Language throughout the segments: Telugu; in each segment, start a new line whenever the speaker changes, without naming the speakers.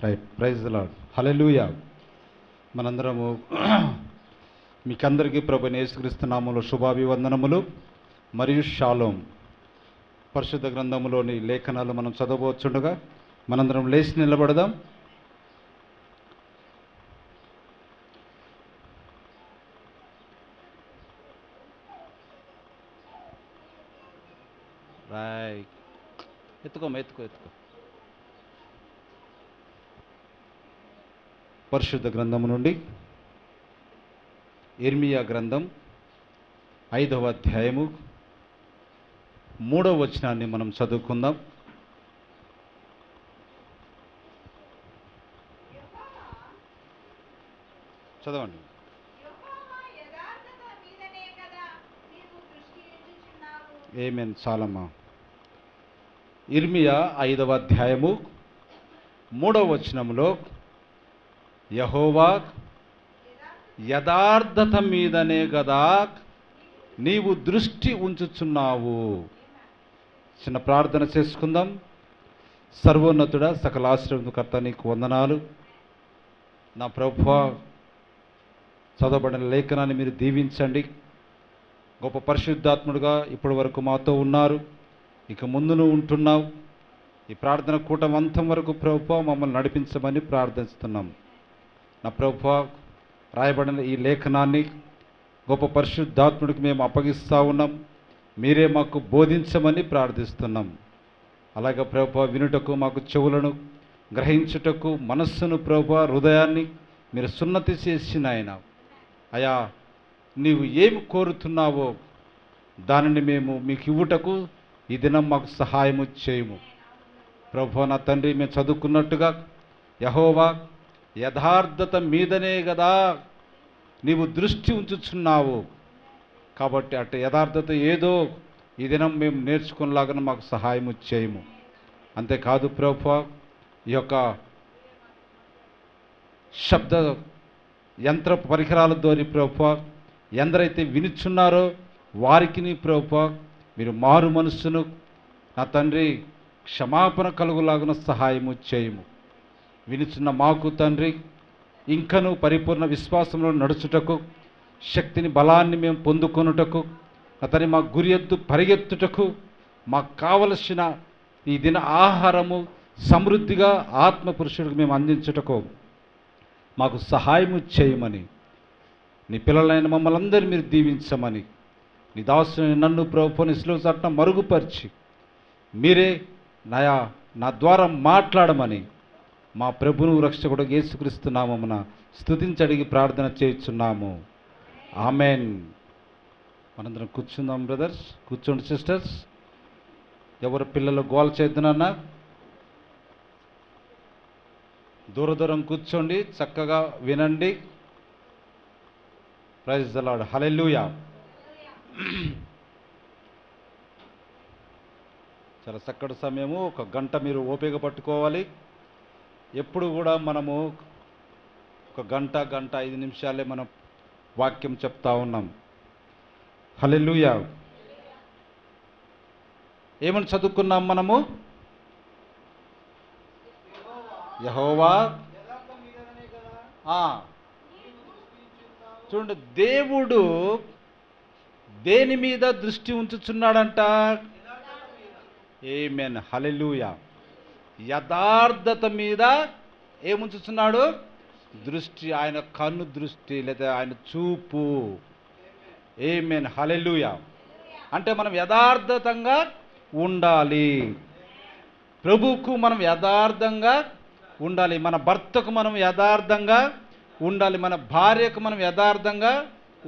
Right. Praise the lord. Hallelujah. మనందరము మీకందరికీ ప్రభువైన యేసుక్రీస్తు నామములో శుభాభివందనములు మరియు షాలోం. పరిశుద్ధ గ్రంథములోని లేఖనాలు మనం చదవబోచుండగా మనందరం లేచి నిలబడదాం. రైట్. ఎత్తుకో. పరిశుద్ధ గ్రంథము నుండి ఇర్మియా గ్రంథం 5వ అధ్యాయము 3వ వచనాన్ని మనం చదువుకుందాం. చదవండి. ఆమేన్. చాలమ్మా. ఇర్మియా 5వ అధ్యాయము 3వ వచనములో యెహోవా యథార్థత మీదనే గదా నీవు దృష్టి ఉంచుచున్నావు. చిన్న ప్రార్థన చేసుకుందాం. సర్వోన్నతుడా, సకల ఆశీర్వాదకర్త, నీకు వందనాలు. నా ప్రభువా, చదవబడిన లేఖనాన్ని మీరు దీవించండి. గొప్ప పరిశుద్ధాత్ముడుగా ఇప్పటి వరకు మాతో ఉన్నారు, ఇక ముందును ఉంటున్నావు. ఈ ప్రార్థన కూటం అంతం వరకు ప్రభువా మమ్మల్ని నడిపించమని ప్రార్థిస్తున్నాం. నా ప్రభువా, రాయబడిన ఈ లేఖనాన్ని గొప్ప పరిశుద్ధాత్ముడికి మేము అప్పగిస్తూ ఉన్నాం. మీరే మాకు బోధించమని ప్రార్థిస్తున్నాం. అలాగే ప్రభువా, వినుటకు మాకు చెవులను, గ్రహించుటకు మనస్సును, ప్రభువా హృదయాన్ని మీరు సున్నతి చేసిన ఆయన అయా, నీవు ఏమి కోరుతున్నావో దానిని మేము మీకు ఇవ్వుటకు ఈ దినం మాకు సహాయము చేయము. ప్రభువా నా తండ్రి, మేము చదువుకున్నట్టుగా యెహోవా యథార్థత మీదనే కదా నీవు దృష్టి ఉంచుచున్నావు. కాబట్టి అటు యథార్థత ఏదో ఈ దినం మేము నేర్చుకునేలాగా మాకు సహాయము చేయము. అంతేకాదు ప్రభువా, ఈ యొక్క శబ్ద యంత్ర పరికరాల ద్వారా ప్రభువా ఎందరైతే వినుచున్నారో వారికి నీ ప్రభువా మీరు మారు మనస్సును నా తండ్రి క్షమాపణ కలుగులాగున సహాయము చేయము. వినుచున్న మాకు తండ్రి ఇంకను పరిపూర్ణ విశ్వాసంలో నడుచుటకు, శక్తిని బలాన్ని మేము పొందుకొనుటకు, అతని మా గురి ఎత్తు పరిగెత్తుటకు, మాకు కావలసిన ఈ దిన ఆహారము సమృద్ధిగా ఆత్మపురుషుడికి మేము అందించుటకు మాకు సహాయము చేయమని, నీ పిల్లలైన మమ్మల్ని అందరినీ మీరు దీవించమని, నీ దాసుని నన్ను ప్రభువుని శిలువ చాటున మరుగుపరిచి మీరే నా ద్వారా మాట్లాడమని మా ప్రభువును రక్షకుడు యేసుక్రీస్తు నామమున స్తుతించి అడిగి ప్రార్థన చేయుచున్నాము. ఆమెన్. మనందరం కూర్చుందాం బ్రదర్స్, కూర్చోండి సిస్టర్స్. ఎవరు పిల్లలు గోల చేద్దునన్నా దూరం కూర్చోండి, చక్కగా వినండి. Praise the lord. హల్లెలూయా. చాలా చక్కటి సమయము. 1 గంట మీరు ఓపిక పట్టుకోవాలి. ఎప్పుడు కూడా మనము 1 గంట 5 నిమిషాలే మనం వాక్యం చెప్తా ఉన్నాం. హల్లెలూయా. ఏమని చదువుకున్నాం మనము? యెహోవా చూడండి, దేవుడు దేని మీద దృష్టి ఉంచుచున్నాడంట? ఆమేన్. హల్లెలూయా. యథార్థత మీద ఏముంచుతున్నాడు? దృష్టి. ఆయన కన్ను దృష్టి లేదా ఆయన చూపు. ఆమేన్. హల్లెలూయా. అంటే మనం యథార్థంగా ఉండాలి. ప్రభువుకు మనం యథార్థంగా ఉండాలి. మన భర్తకు మనం యథార్థంగా ఉండాలి. మన భార్యకు మనం యథార్థంగా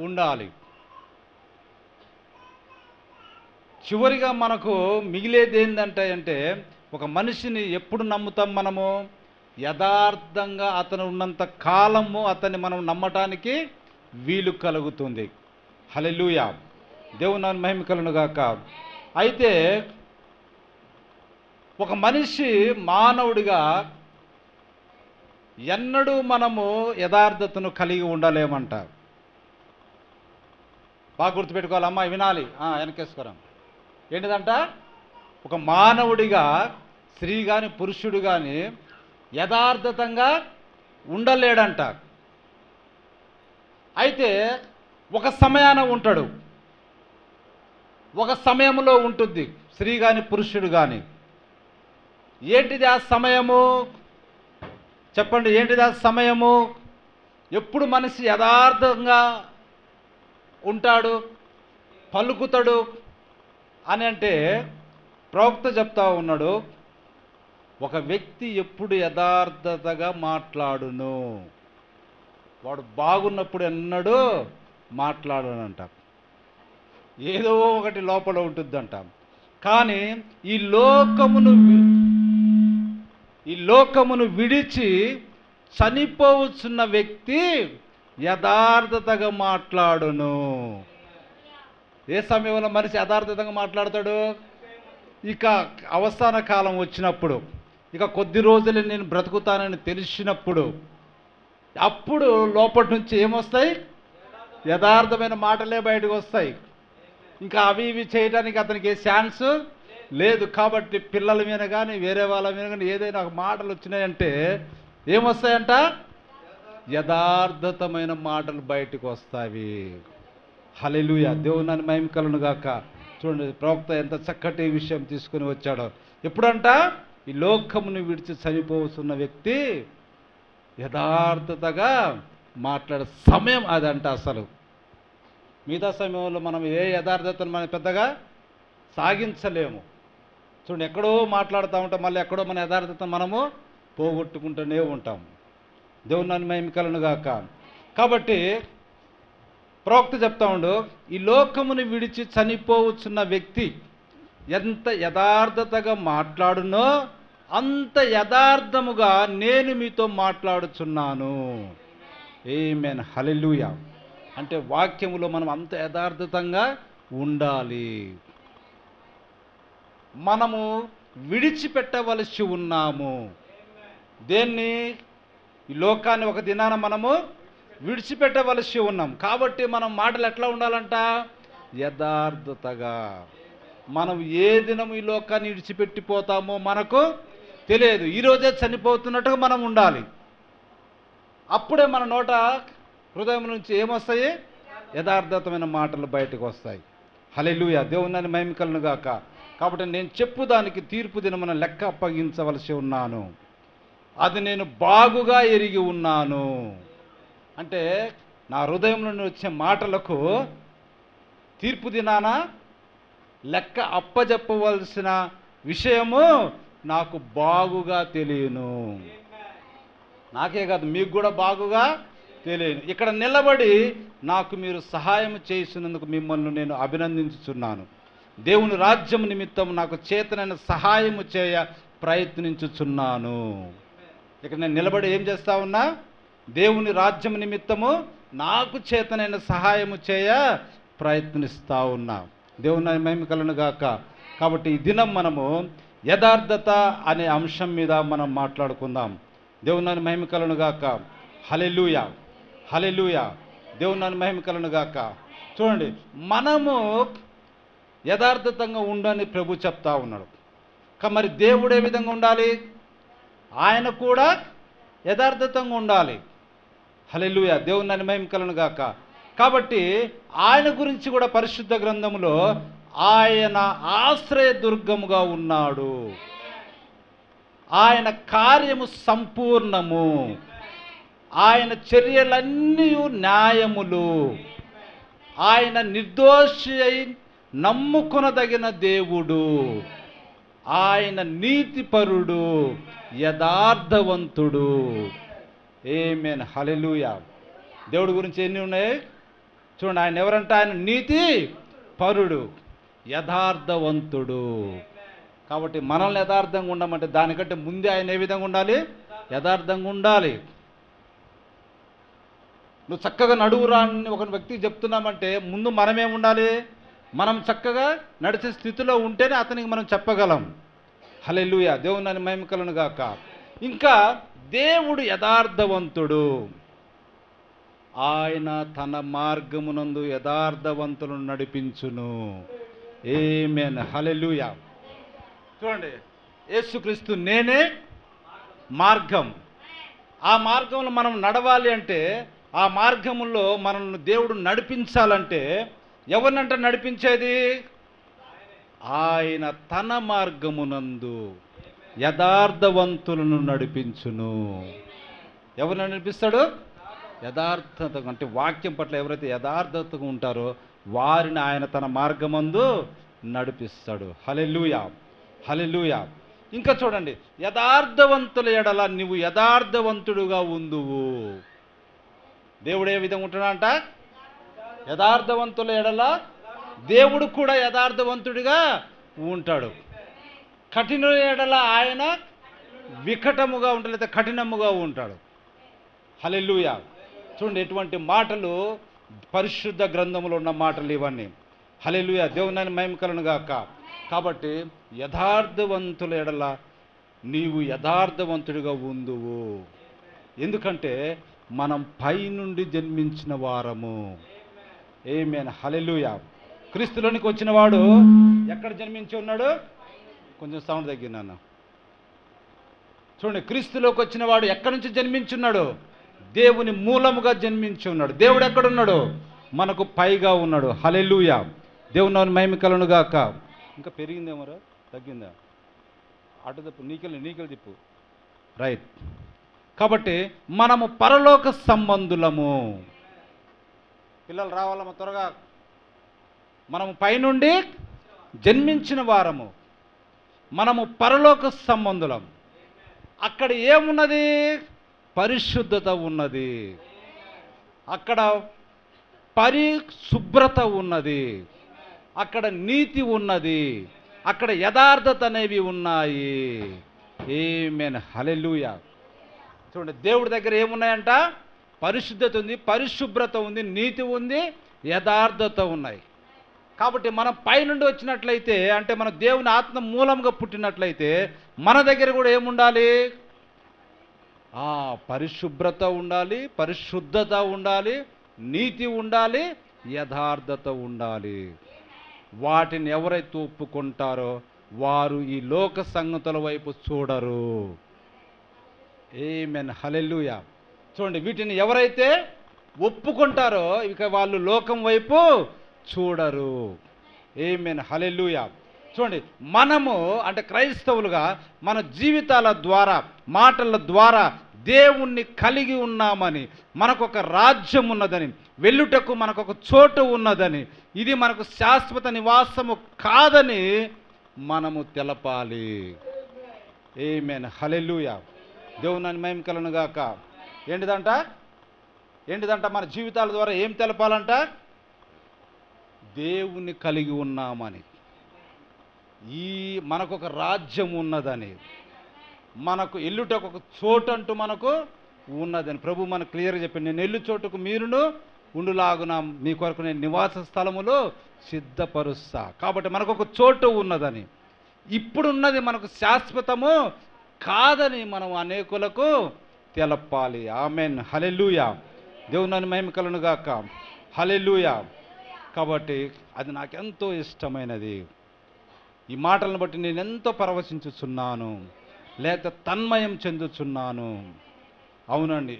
ఉండాలి. చివరిగా మనకు మిగిలేది ఏంటంటే ఒక మనిషిని ఎప్పుడు నమ్ముతాం మనము? యథార్థంగా అతను ఉన్నంత కాలము అతన్ని మనం నమ్మటానికి వీలు కలుగుతుంది. హల్లెలూయా. దేవుని నామమునకు మహిమ కలుగును గాక. అయితే ఒక మనిషి మానవుడిగా ఎన్నడూ మనము యథార్థతను కలిగి ఉండలేమంట. బాగా గుర్తుపెట్టుకోవాలి. అమ్మాయి వినాలి, వెనకేసుకోరా. ఏంటిదంట? ఒక మానవుడిగా స్త్రీ కానీ పురుషుడు కానీ యథార్థతంగా ఉండలేడంట. అయితే ఒక సమయాన ఉంటాడు, ఒక సమయంలో ఉంటుంది స్త్రీ కానీ పురుషుడు కానీ. ఏంటిది ఆ సమయము? చెప్పండి, ఏంటిది ఆ సమయము? ఎప్పుడు మనిషి యథార్థంగా ఉంటాడు, పలుకుతాడు అని అంటే ప్రవక్త చెప్తా ఉన్నాడు, ఒక వ్యక్తి ఎప్పుడు యథార్థతగా మాట్లాడును, వాడు బాగున్నప్పుడు ఎన్నడూ మాట్లాడనంట. ఏదో ఒకటి లోపల ఉంటుందంట. కానీ ఈ లోకమును విడిచి చనిపోవచ్చున్న వ్యక్తి యథార్థతగా మాట్లాడును. ఏ సమయంలో మనిషి యథార్థతంగా మాట్లాడతాడు? ఇక అవసాన కాలం వచ్చినప్పుడు, ఇక కొద్ది రోజులు నేను బ్రతుకుతానని తెలిసినప్పుడు, అప్పుడు లోపటి నుంచి ఏమొస్తాయి? యథార్థమైన మాటలే బయటకు వస్తాయి. ఇంకా అవి ఇవి చేయడానికి అతనికి ఏ ఛాన్స్ లేదు. కాబట్టి పిల్లల మీద కానీ వేరే వాళ్ళ మీద కానీ ఏదైనా మాటలు వచ్చినాయంటే ఏమొస్తాయంట? యథార్థతమైన మాటలు బయటకు వస్తాయి. హల్లెలూయా, దేవుని మహిమ కలుగును గాక. చూడండి, ప్రవక్త ఎంత చక్కటి విషయం తీసుకుని వచ్చాడో. ఎప్పుడంట? ఈ లోకమును విడిచి చనిపోతున్న వ్యక్తి యథార్థతగా మాట్లాడే సమయం అదంట. అసలు మిగతా సమయంలో మనం ఏ యథార్థతను మనం పెద్దగా సాగించలేము. చూడండి, ఎక్కడో మాట్లాడుతూ ఉంటాం, మళ్ళీ ఎక్కడో మన యథార్థతను మనము పోగొట్టుకుంటూనే ఉంటాం. దేవుని మహిమ కలుగును గాక. కాబట్టి ప్రవక్త చెప్తా ఉండు, ఈ లోకమును విడిచి చనిపోవచ్చున్న వ్యక్తి ఎంత యథార్థతగా మాట్లాడునో అంత యథార్థముగా నేను మీతో మాట్లాడుచున్నాను. ఆమేన్, హల్లెలూయా. అంటే వాక్యములో మనం అంత యథార్థతంగా ఉండాలి. మనము విడిచిపెట్టవలసి ఉన్నాము. దేన్ని? ఈ లోకాన్ని ఒక దినాన మనము విడిచిపెట్టవలసి ఉన్నాం. కాబట్టి మనం మాటలు ఎట్లా ఉండాలంట? యథార్థతగా. మనం ఏ దినము ఈ లోకాన్ని విడిచిపెట్టిపోతామో మనకు తెలియదు. ఈరోజే చనిపోతున్నట్టుగా మనం ఉండాలి. అప్పుడే మన నోట, హృదయం నుంచి ఏమొస్తాయి? యథార్థతమైన మాటలు బయటకు వస్తాయి. హల్లెలూయా, దేవుని మహిమ కలుగును గాక. కాబట్టి నేను చెప్పు దానికి తీర్పు దినమున లెక్క అప్పగించవలసి ఉన్నాను, అది నేను బాగుగా ఎరిగి ఉన్నాను. అంటే నా హృదయం నుండి వచ్చే మాటలకు తీర్పు దినాన లెక్క అప్పజెప్పవలసిన విషయము నాకు బాగుగా తెలియను. నాకే కాదు, మీకు కూడా బాగుగా తెలియను. ఇక్కడ నిలబడి నాకు మీరు సహాయం చేసినందుకు మిమ్మల్ని నేను అభినందించుచున్నాను. దేవుని రాజ్యం నిమిత్తం నాకు చేతనైన సహాయము చేయ ప్రయత్నించుచున్నాను. ఇక్కడ నేను నిలబడి ఏం చేస్తా ఉన్నా? దేవుని రాజ్యం నిమిత్తము నాకు చేతనైన సహాయము చేయ ప్రయత్నిస్తూ ఉన్నా. దేవుని మహిమ కలుగును గాక. కాబట్టి ఈ దినం మనము యథార్థత అనే అంశం మీద మనం మాట్లాడుకుందాం. దేవుని మహిమ కలుగును గాక. హల్లెలూయా, హల్లెలూయా, దేవుని మహిమ కలుగును గాక. చూడండి, మనము యథార్థతంగా ఉండని ప్రభు చెప్తా ఉన్నాడు. మరి దేవుడు ఏ విధంగా ఉండాలి? ఆయన కూడా యథార్థతంగా ఉండాలి. హల్లెలూయా, దేవుని మహిమ కలుగును గాక. కాబట్టి ఆయన గురించి కూడా పరిశుద్ధ గ్రంథములో ఆయన ఆశ్రయ దుర్గముగా ఉన్నాడు, ఆయన కార్యము సంపూర్ణము, ఆయన చర్యలన్నీ న్యాయములు, ఆయన నిర్దోషి అయి నమ్ముకొనదగిన దేవుడు, ఆయన నీతిపరుడు, యథార్థవంతుడు. ఆమేన్, హల్లెలూయా. దేవుడి గురించి ఎన్ని ఉన్నాయి చూడండి. ఆయన ఎవరంటే? ఆయన నీతి పరుడు, యథార్థవంతుడు. కాబట్టి మనల్ని యథార్థంగా ఉండమంటే దానికంటే ముందే ఆయన ఏ విధంగా ఉండాలి? యథార్థంగా ఉండాలి. నువ్వు చక్కగా నడువురా అని ఒక వ్యక్తికి చెప్తున్నామంటే ముందు మనమేముండాలి? మనం చక్కగా నడిచే స్థితిలో ఉంటేనే అతనికి మనం చెప్పగలం. హల్లెలూయా, దేవుని మహిమ కలుగును గాక. ఇంకా దేవుడు యథార్థవంతుడు, ఆయన తన మార్గమునందు యథార్థవంతులను నడిపించును. ఆమేన్, హల్లెలూయా. చూడండి, యేసుక్రీస్తు నేనే మార్గం. ఆ మార్గంలో మనం నడవాలి అంటే, ఆ మార్గంలో మనల్ని దేవుడు నడిపించాలంటే ఎవరినంట నడిపించేది? ఆయన తన మార్గమునందు యథార్థవంతులను నడిపించును. ఎవరిని నడిపిస్తాడు? యథార్థత. అంటే వాక్యం పట్ల ఎవరైతే యథార్థతగా ఉంటారో వారిని ఆయన తన మార్గమందు నడిపిస్తాడు. హల్లెలూయా, హల్లెలూయా. ఇంకా చూడండి, యథార్థవంతుల ఎడల నువ్వు యథార్థవంతుడుగా ఉందువు. దేవుడు ఏ విధంగా ఉంటున్నాడంట? యథార్థవంతుల ఎడల దేవుడు కూడా యథార్థవంతుడిగా ఉంటాడు. కఠినుల ఎడల ఆయన వికటముగా ఉంటాడు, లేదా కఠినముగా ఉంటాడు. హల్లెలూయా. చూడండి, ఎటువంటి మాటలు పరిశుద్ధ గ్రంథంలో ఉన్న మాటలు ఇవన్నీ. హల్లెలూయా, దేవుని మహిమ కలుగును గాక. కాబట్టి యథార్థవంతుల ఎడల నీవు యథార్థవంతుడిగా ఉందువు. ఎందుకంటే మనం పై నుండి జన్మించిన వారము. ఆమేన్, హల్లెలూయా. క్రీస్తులోనికి వచ్చిన వాడు ఎక్కడ జన్మించి ఉన్నాడు? కొంచెం సౌండ్ తగ్గినాను. చూడండి, క్రీస్తులోకి వచ్చిన వాడు ఎక్కడి నుంచి జన్మించున్నాడు? దేవుని మూలముగా జన్మించి ఉన్నాడు. దేవుడు ఎక్కడున్నాడు? మనకు పైగా ఉన్నాడు. హల్లెలూయా, దేవుని మహిమ కలుగును గాక. ఇంకా పెరిగిందేమోరా, తగ్గిందా? అటు తిప్పు, నీకెళ్ళి తిప్పు. రైట్. కాబట్టి మనము పరలోక సంబంధులము. పిల్లలు రావాలమ్మ త్వరగా. మనము పైనుండి జన్మించిన వారము, మనము పరలోక సంబంధులం. అక్కడ ఏమున్నది? పరిశుద్ధత ఉన్నది, అక్కడ పరిశుభ్రత ఉన్నది, అక్కడ నీతి ఉన్నది, అక్కడ యథార్థత అనేవి ఉన్నాయి. ఆమేన్, హల్లెలూయా. చూడండి, దేవుడి దగ్గర ఏమున్నాయంట? పరిశుద్ధత ఉంది, పరిశుభ్రత ఉంది, నీతి ఉంది, యథార్థత ఉన్నాయి. కాబట్టి మనం పైనుండి వచ్చినట్లయితే, అంటే మన దేవుని ఆత్మ మూలంగా పుట్టినట్లయితే మన దగ్గర కూడా ఏముండాలి? పరిశుభ్రత ఉండాలి, పరిశుద్ధత ఉండాలి, నీతి ఉండాలి, యథార్థత ఉండాలి. వాటిని ఎవరైతే ఒప్పుకుంటారో వారు ఈ లోక సంగతుల వైపు చూడరు. ఆమేన్, హల్లెలూయా. చూడండి, వీటిని ఎవరైతే ఒప్పుకుంటారో ఇక వాళ్ళు లోకం వైపు చూడరు. ఆమేన్, హల్లెలూయా. చూడండి, మనము అంటే క్రైస్తవులుగా మన జీవితాల ద్వారా, మాటల ద్వారా దేవుణ్ణి కలిగి ఉన్నామని, మనకొక రాజ్యం ఉన్నదని, వెళ్ళుటకు మనకొక చోటు ఉన్నదని, ఇది మనకు శాశ్వత నివాసము కాదని మనము తెలపాలి. ఆమేన్, హల్లెలూయా. దేవుని మహిమ కలుగును గాక. ఏంటిదంట? మన జీవితాల ద్వారా ఏం తెలపాలంట? దేవుని కలిగి ఉన్నామని, మనకొక రాజ్యం ఉన్నదని, మనకు ఎల్లుటకు ఒక చోటు అంటూ మనకు ఉన్నదని ప్రభు మనకు క్లియర్గా చెప్పింది. నేను ఎల్లు చోటుకు మీరును ఉండులాగున మీ కొరకు నేను నివాస స్థలములు సిద్ధపరుస్తా. కాబట్టి మనకు ఒక చోటు ఉన్నదని, ఇప్పుడున్నది మనకు శాశ్వతము కాదని మనం అనేకులకు తెలపాలి. ఆమేన్, హల్లెలూయా. దేవుని మహిమ కలుగును గాక. హల్లెలూయా. కాబట్టి అది నాకెంతో ఇష్టమైనది. ఈ మాటలను బట్టి నేను ఎంతో పరవశించుచున్నాను, లేక తన్మయం చెందుచున్నాను. అవునండి,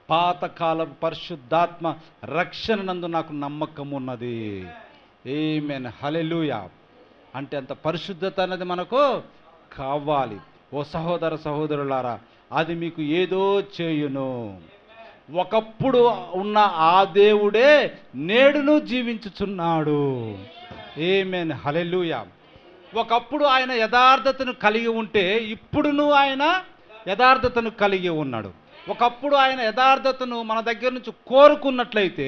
పాతకాల పరిశుద్ధాత్మ రక్షణ నందు నాకు నమ్మకం ఉన్నది. ఆమేన్, హల్లెలూయా. అంటే అంత పరిశుద్ధత అనేది మనకు కావాలి. ఓ సహోదర సహోదరులారా, అది మీకు ఏదో చేయును. ఒకప్పుడు ఉన్న ఆ దేవుడే నేడును జీవించుచున్నాడు. ఆమేన్, హల్లెలూయా. ఒకప్పుడు ఆయన యథార్థతను కలిగి ఉంటే ఇప్పుడును ఆయన యథార్థతను కలిగి ఉన్నాడు. ఒకప్పుడు ఆయన యథార్థతను మన దగ్గర నుంచి కోరుకున్నట్లయితే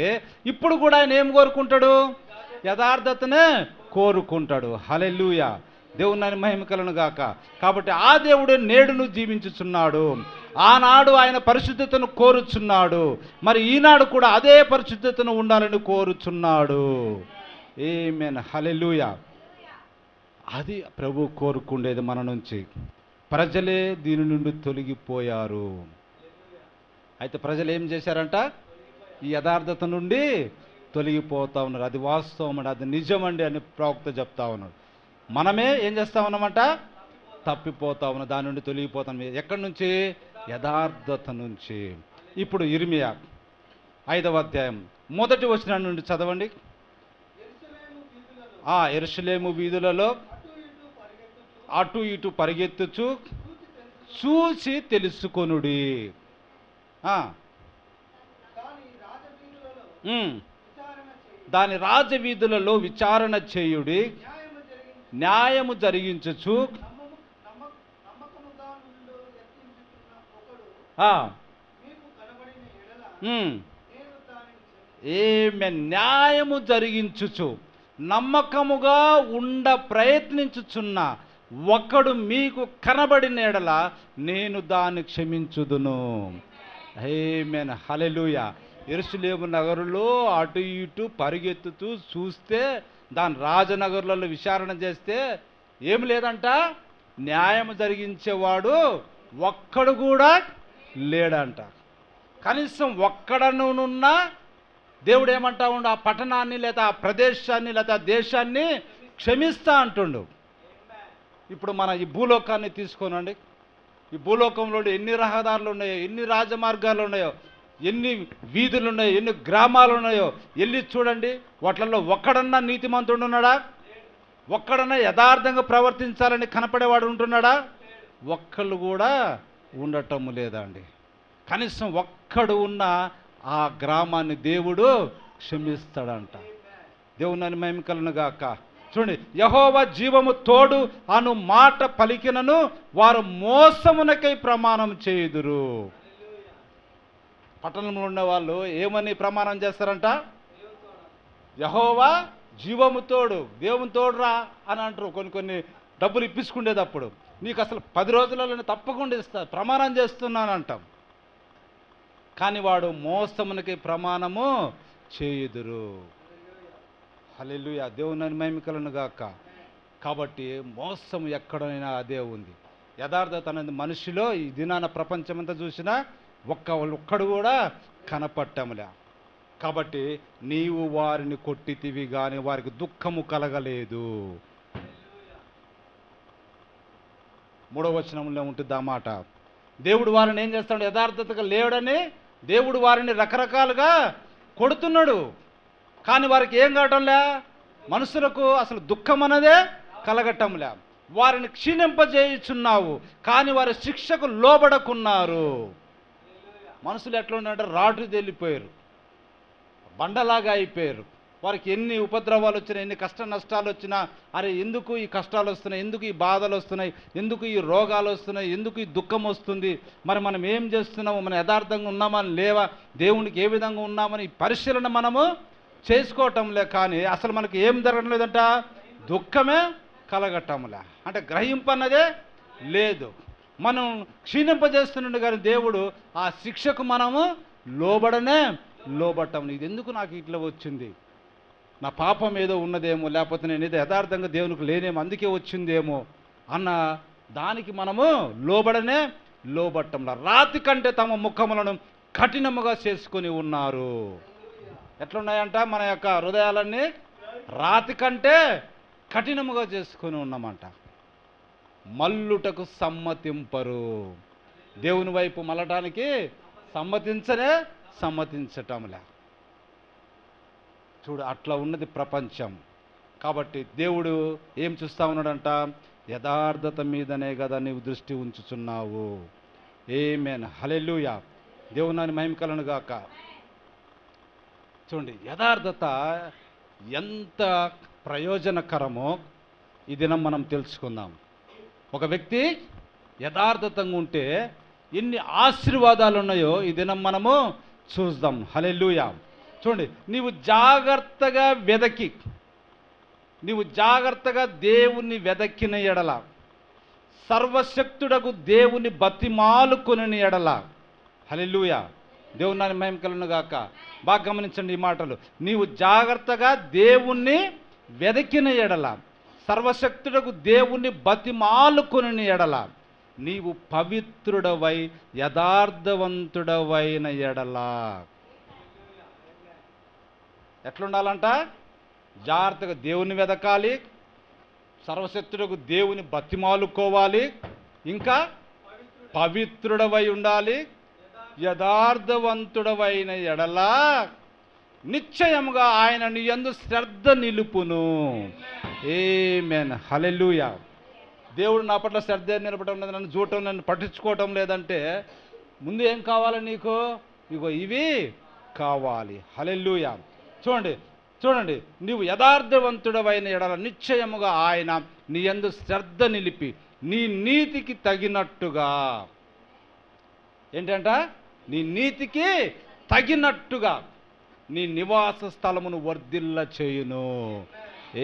ఇప్పుడు కూడా ఆయన ఏం కోరుకుంటాడు? యథార్థతనే కోరుకుంటాడు. హల్లెలూయా, దేవుని మహిమ కలుగును గాక. కాబట్టి ఆ దేవుడే నేడును జీవించుచున్నాడు. ఆనాడు ఆయన పరిశుద్ధతను కోరుచున్నాడు, మరి ఈనాడు కూడా అదే పరిశుద్ధతను ఉండాలని కోరుచున్నాడు. ఆమేన్, హల్లెలూయా. అది ప్రభు కోరుకుండేది మన నుంచి. ప్రజలే దీని నుండి తొలగిపోయారు. అయితే ప్రజలు ఏం చేశారంట? ఈ యథార్థత నుండి తొలగిపోతా ఉన్నారు. అది వాస్తవం అండి, అది నిజమండి అని ప్రవక్త చెప్తా ఉన్నాడు. మనమే ఏం చేస్తా ఉన్నామంట? తప్పిపోతా ఉన్నా, దాని నుండి తొలగిపోతాను. ఎక్కడి నుంచి? యథార్థత నుంచి. ఇప్పుడు ఇర్మియా 5వ అధ్యాయం 1వ వచనం నుండి చదవండి. యెరూషలేము వీధులలో అటు ఇటు పరిగెత్తుచు చూసి తెలుసుకొనుడి. దాని రాజవీధులలో విచారణ చేయుడి, న్యాయము జరిగించుచు న్యాయము జరిగించుచు నమ్మకముగా ఉండ ప్రయత్నించుచున్న ఒకడు మీకు కనబడిన ఎడల నేను దాన్ని క్షమించుదును. ఆమేన్, హల్లెలూయా. యెరూషలేము నగరులో అటు ఇటు పరిగెత్తుతూ చూస్తే, దాని రాజనగరులలో విచారణ చేస్తే ఏం లేదంట, న్యాయం జరిగించేవాడు ఒక్కడు కూడా లేడంట. కనీసం ఒక్కడనున్నా దేవుడు ఏమంటా ఉండు, ఆ పట్టణాన్ని లేదా ఆ ప్రదేశాన్ని లేదా ఆ దేశాన్ని క్షమిస్తా అంటుండు. ఇప్పుడు మన ఈ భూలోకాన్ని తీసుకోనండి. ఈ భూలోకంలో ఎన్ని రహదారులు ఉన్నాయో, ఎన్ని రాజమార్గాలు ఉన్నాయో, ఎన్ని వీధులు ఉన్నాయో, ఎన్ని గ్రామాలు ఉన్నాయో వెళ్ళి చూడండి. వాటిల్లో ఒక్కడన్నా నీతిమంతుడు ఉన్నాడా? ఒక్కడన్నా యథార్థంగా ప్రవర్తించాలని కనపడేవాడు ఉంటున్నాడా? ఒక్కళ్ళు కూడా ఉండటం లేదా అండి. కనీసం ఒక్కడు ఉన్న ఆ గ్రామాన్ని దేవుడు క్షమిస్తాడంట. దేవుని మహిమ కలుగును గాక. చూడండి, యెహోవా జీవము తోడు అను మాట పలికినను వారు మోసమునకై ప్రమాణం చేయుదురు. పట్టణంలో ఉన్న వాళ్ళు ఏమని ప్రమాణం చేస్తారంట? యెహోవా జీవము తోడు, దేవుని తోడురా అని అంటారు. కొన్ని డబ్బులు ఇప్పించుకునేటప్పుడు నీకు అసలు 10 రోజులలో తప్పకుండా ఇస్తా, ప్రమాణం చేస్తున్నాను అంటాం. కానీ వాడు మోసమునకి ప్రమాణము చేయుదురు. హల్లెలూయా, దేవుని మహిమ కలుగును గాక. కాబట్టి మోసం ఎక్కడైనా అదే ఉంది. యథార్థత అనేది మనిషిలో ఈ దినాన ప్రపంచమంతా చూసినా ఒక్కడు కూడా కనపట్టములే. కాబట్టి నీవు వారిని కొట్టితివి కానీ వారికి దుఃఖము కలగలేదు. 3వ వచనంలో ఉంటుంది ఆ మాట. దేవుడు వారిని ఏం చేస్తాడు? యథార్థతగా లేడని దేవుడు వారిని రకరకాలుగా కొడుతున్నాడు. కానీ వారికి ఏం కావటంలే, మనుషులకు అసలు దుఃఖం అన్నదే కలగటంలే. వారిని క్షీణింపజేయుచున్నావు కానీ వారి శిక్షకు లోబడకున్నారు. మనుషులు ఎట్లా ఉన్నారంటే రాటు తేలిపోయారు, బండలాగా అయిపోయారు. వారికి ఎన్ని ఉపద్రవాలు వచ్చినా, ఎన్ని కష్ట నష్టాలు వచ్చినా, అరే ఎందుకు ఈ కష్టాలు వస్తున్నాయి, ఎందుకు ఈ బాధలు వస్తున్నాయి, ఎందుకు ఈ రోగాలు వస్తున్నాయి, ఎందుకు ఈ దుఃఖం వస్తుంది, మరి మనం ఏం చేస్తున్నాము, మనం యథార్థంగా ఉన్నామని లేవా, దేవునికి ఏ విధంగా ఉన్నామని పరిశీలన మనము చేసుకోవటంలే. కానీ అసలు మనకి ఏం జరగడం లేదంట, దుఃఖమే కలగటంలే. అంటే గ్రహింపు అన్నదే లేదు. మనం క్షీణింపజేస్తుండే కానీ దేవుడు ఆ శిక్షకు మనము లోబడటం. ఇది ఎందుకు నాకు ఇట్లా వచ్చింది, నా పాపం ఏదో ఉన్నదేమో, లేకపోతే నేను ఏదో యథార్థంగా దేవునికి లేనేమో అందుకే వచ్చిందేమో అన్న దానికి మనము లోబట్టంలా. రాతి కంటే తమ ముఖములను కఠినముగా చేసుకొని ఉన్నారు. ఎట్లున్నాయంట మన యొక్క హృదయాలన్నీ? రాతి కంటే కఠినముగా చేసుకొని ఉన్నామంట. మల్లుటకు సమ్మతింపరు. దేవుని వైపు మళ్ళటానికి సమ్మతించటంలే. చూడు, అట్లా ఉన్నది ప్రపంచం. కాబట్టి దేవుడు ఏం చూస్తా ఉన్నాడంట? యథార్థత మీదనే కదా నీవు దృష్టి ఉంచుచున్నావు. ఆమేన్, హల్లెలూయా. దేవుని మహిమ కలుగును గాక. చూడండి, యథార్థత ఎంత ప్రయోజనకరమో ఈ దినం మనం తెలుసుకుందాం. ఒక వ్యక్తి యథార్థతంగా ఉంటే ఎన్ని ఆశీర్వాదాలు ఉన్నాయో ఈ దినం మనము చూద్దాం. హల్లెలూయా. చూడండి, నీవు జాగ్రత్తగా దేవుని వెదకిన ఎడల, సర్వశక్తుడకు దేవుని బతిమాలుకొనిన ఎడల, హల్లెలూయా, దేవుని మహిమ కలుగును గాక. బాగా గమనించండి ఈ మాటలు. నీవు జాగ్రత్తగా దేవుణ్ణి వెదకిన ఎడల, సర్వశక్తుడకు దేవుణ్ణి బతిమాలుకొనిన ఎడల, నీవు పవిత్రుడవై యథార్థవంతుడవైన ఎడల. ఎట్లుండాలంట? జాగ్రత్తగా దేవుని వెదకాలి, సర్వశక్తుడకు దేవుని బతిమాలుకోవాలి, ఇంకా పవిత్రుడవై ఉండాలి, యథార్థవంతుడవైన ఎడల నిశ్చయముగా ఆయన నీ యందు శ్రద్ధ నిలుపును. ఆమేన్, హల్లెలూయా. దేవుడు నా పట్ల శ్రద్ధ నిలపడం లేదు, నన్ను చూడటం, నన్ను పట్టించుకోవటం లేదంటే ముందు ఏం కావాలి నీకు? ఇగో ఇవి కావాలి. హల్లెలూయా. చూడండి, నీవు యథార్థవంతుడవైన ఎడల నిశ్చయముగా ఆయన నీ యందు శ్రద్ధ నిలిపి నీ నీతికి తగినట్టుగా, ఏంటంట? నీ నీతికి తగినట్టుగా నీ నివాస స్థలమును వర్ధిల్ల చేయును.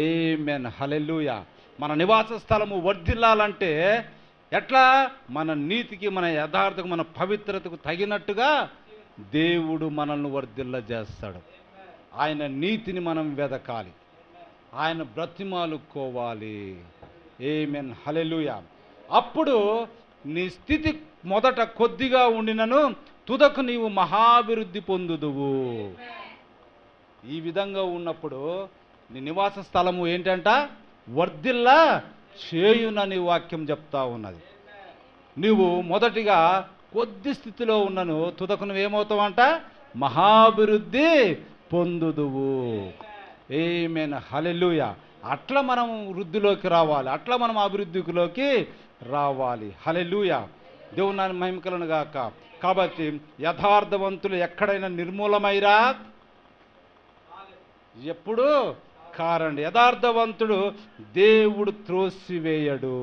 ఆమేన్, హల్లెలూయా. మన నివాస స్థలము వర్ధిల్లాలంటే ఎట్లా? మన నీతికి, మన యథార్థకు, మన పవిత్రతకు తగినట్టుగా దేవుడు మనల్ని వర్ధిల్ల చేస్తాడు. ఆయన నీతిని మనం వెదకాలి, ఆయన బ్రతిమాలుకోవాలి. ఆమేన్, హల్లెలూయా. అప్పుడు నీ స్థితి మొదట కొద్దిగా ఉండినను తుదకు నీవు మహాభివృద్ధి పొందుదువు. ఈ విధంగా ఉన్నప్పుడు నీ నివాస స్థలము ఏంటంట? వర్ధిల్లా చేయునని వాక్యం చెప్తా ఉన్నది. నువ్వు మొదటిగా కొద్ది స్థితిలో ఉన్నను తుదకు నువ్వేమవుతావంట? మహాభివృద్ధి పొందుదువు. ఆమేన్, హల్లెలూయా. అట్లా మనం వృద్ధిలోకి రావాలి, అట్లా మనం అభివృద్ధిలోకి రావాలి. హల్లెలూయా. దేవుని మహిమ కలుగును గాక. కాబట్టి యథార్థవంతులు ఎక్కడైనా నిర్మూలమైరా? ఎప్పుడు కారండి. యథార్థవంతుడు దేవుడు త్రోసివేయడు.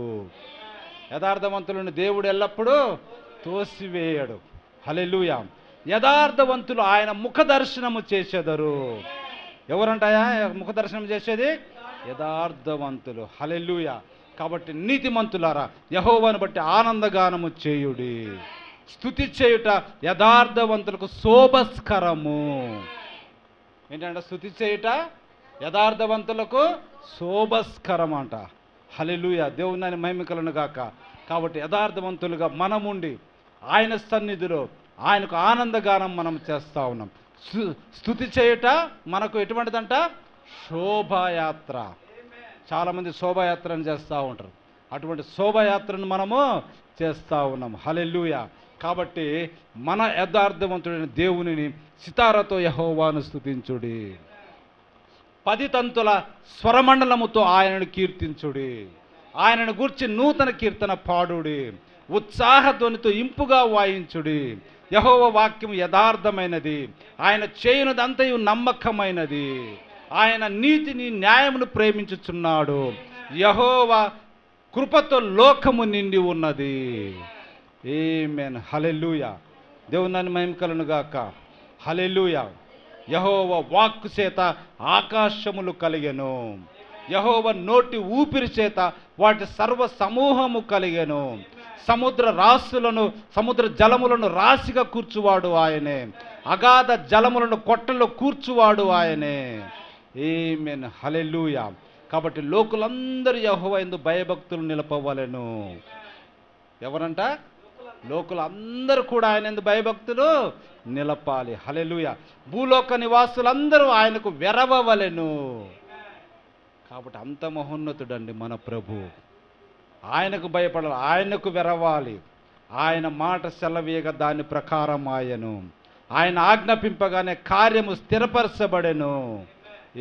యథార్థవంతులను దేవుడు ఎల్లప్పుడూ త్రోసివేయడు. హల్లెలూయా. యథార్థవంతులు ఆయన ముఖ దర్శనము చేసేదరు. ఎవరంటాయా ముఖ దర్శనం చేసేది? యథార్థవంతులు. హల్లెలూయా. కాబట్టి నీతిమంతులారా యెహోవాను బట్టి ఆనందగానము చేయుడి. స్తుతి చేయుట యథార్థవంతులకు శోభస్కరము. ఏంటంటే స్తుతి చేయుట యథార్థవంతులకు శోభస్కరం అంట. హల్లెలూయా. దేవుని మహిమ కలుగును గాక. కాబట్టి యథార్థవంతులుగా మనముండి ఆయన సన్నిధిలో ఆయనకు ఆనందగానం మనం చేస్తూ ఉన్నాం. స్తుతి చేయుట మనకు ఎటువంటిదంట? శోభాయాత్ర. చాలామంది శోభాయాత్రను చేస్తూ ఉంటారు, అటువంటి శోభాయాత్రను మనము చేస్తూ ఉన్నాం. హల్లెలూయా. కాబట్టి మన యథార్థవంతుడైన దేవునిని సితారతో యెహోవాను స్తుతించుడి. 10 తంతుల స్వరమండలముతో ఆయనను కీర్తించుడి. ఆయనను గూర్చి నూతన కీర్తన పాడుడి. ఉత్సాహధ్వనితో ఇంపుగా వాయించుడి. యెహోవా వాక్యం యథార్థమైనది, ఆయన చేయునదంతయు నమ్మకమైనది. ఆయన నీతిని న్యాయమును ప్రేమించుచున్నాడు. యెహోవా కృపతో లోకము నిండి ఉన్నది. ఆమేన్, హల్లెలూయా. దేవుని మహిమ కలుగును గాక. హల్లెలూయా. యెహోవా వాక్కు చేత ఆకాశములు కలిగెను. యెహోవా నోటి ఊపిరి చేత వాటి సర్వ సమూహము కలిగెను. సముద్ర జలములను రాశిగా కూర్చువాడు ఆయనే. అగాధ జలములను కొట్టలో కూర్చువాడు ఆయనే. ఆమేన్, హల్లెలూయా. కాబట్టి లోకులందరూ యెహోవా యందు భయభక్తులు నిలపవలెను. ఎవరంట? లోకులందరూ కూడా ఆయన యందు భయభక్తులు నిలపాలి. హల్లెలూయా. భూలోక నివాసులందరూ ఆయనకు వెరవవలెను. కాబట్టి అంత మహోన్నతుడండి మన ప్రభు. ఆయనకు భయపడాలి, ఆయనకు వెరవాలి. ఆయన మాట సెలవీయగా దాని ప్రకారం ఆయను. ఆయన ఆజ్ఞాపింపగానే కార్యము స్థిరపరచబడెను.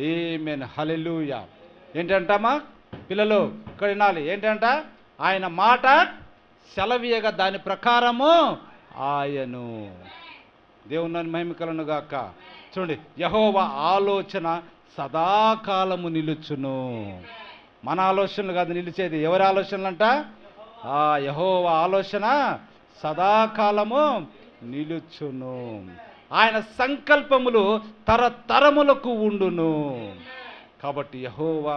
ఆమేన్, హల్లెలూయా. ఏంటంటామా పిల్లలు? ఇక్కడ వినాలి. ఏంటంట? ఆయన మాట సెలవీయగా దాని ప్రకారము ఆయను. దేవుని మహిమ కలుగును గాక. చూడండి, యెహోవా ఆలోచన సదాకాలము నిలుచును. మన ఆలోచనలు కాదు నిలిచేది. ఎవరి ఆలోచనలంట? యెహోవా ఆలోచన సదాకాలము నిలుచును. ఆయన సంకల్పములు తరతరములకు ఉండును. కాబట్టి యెహోవా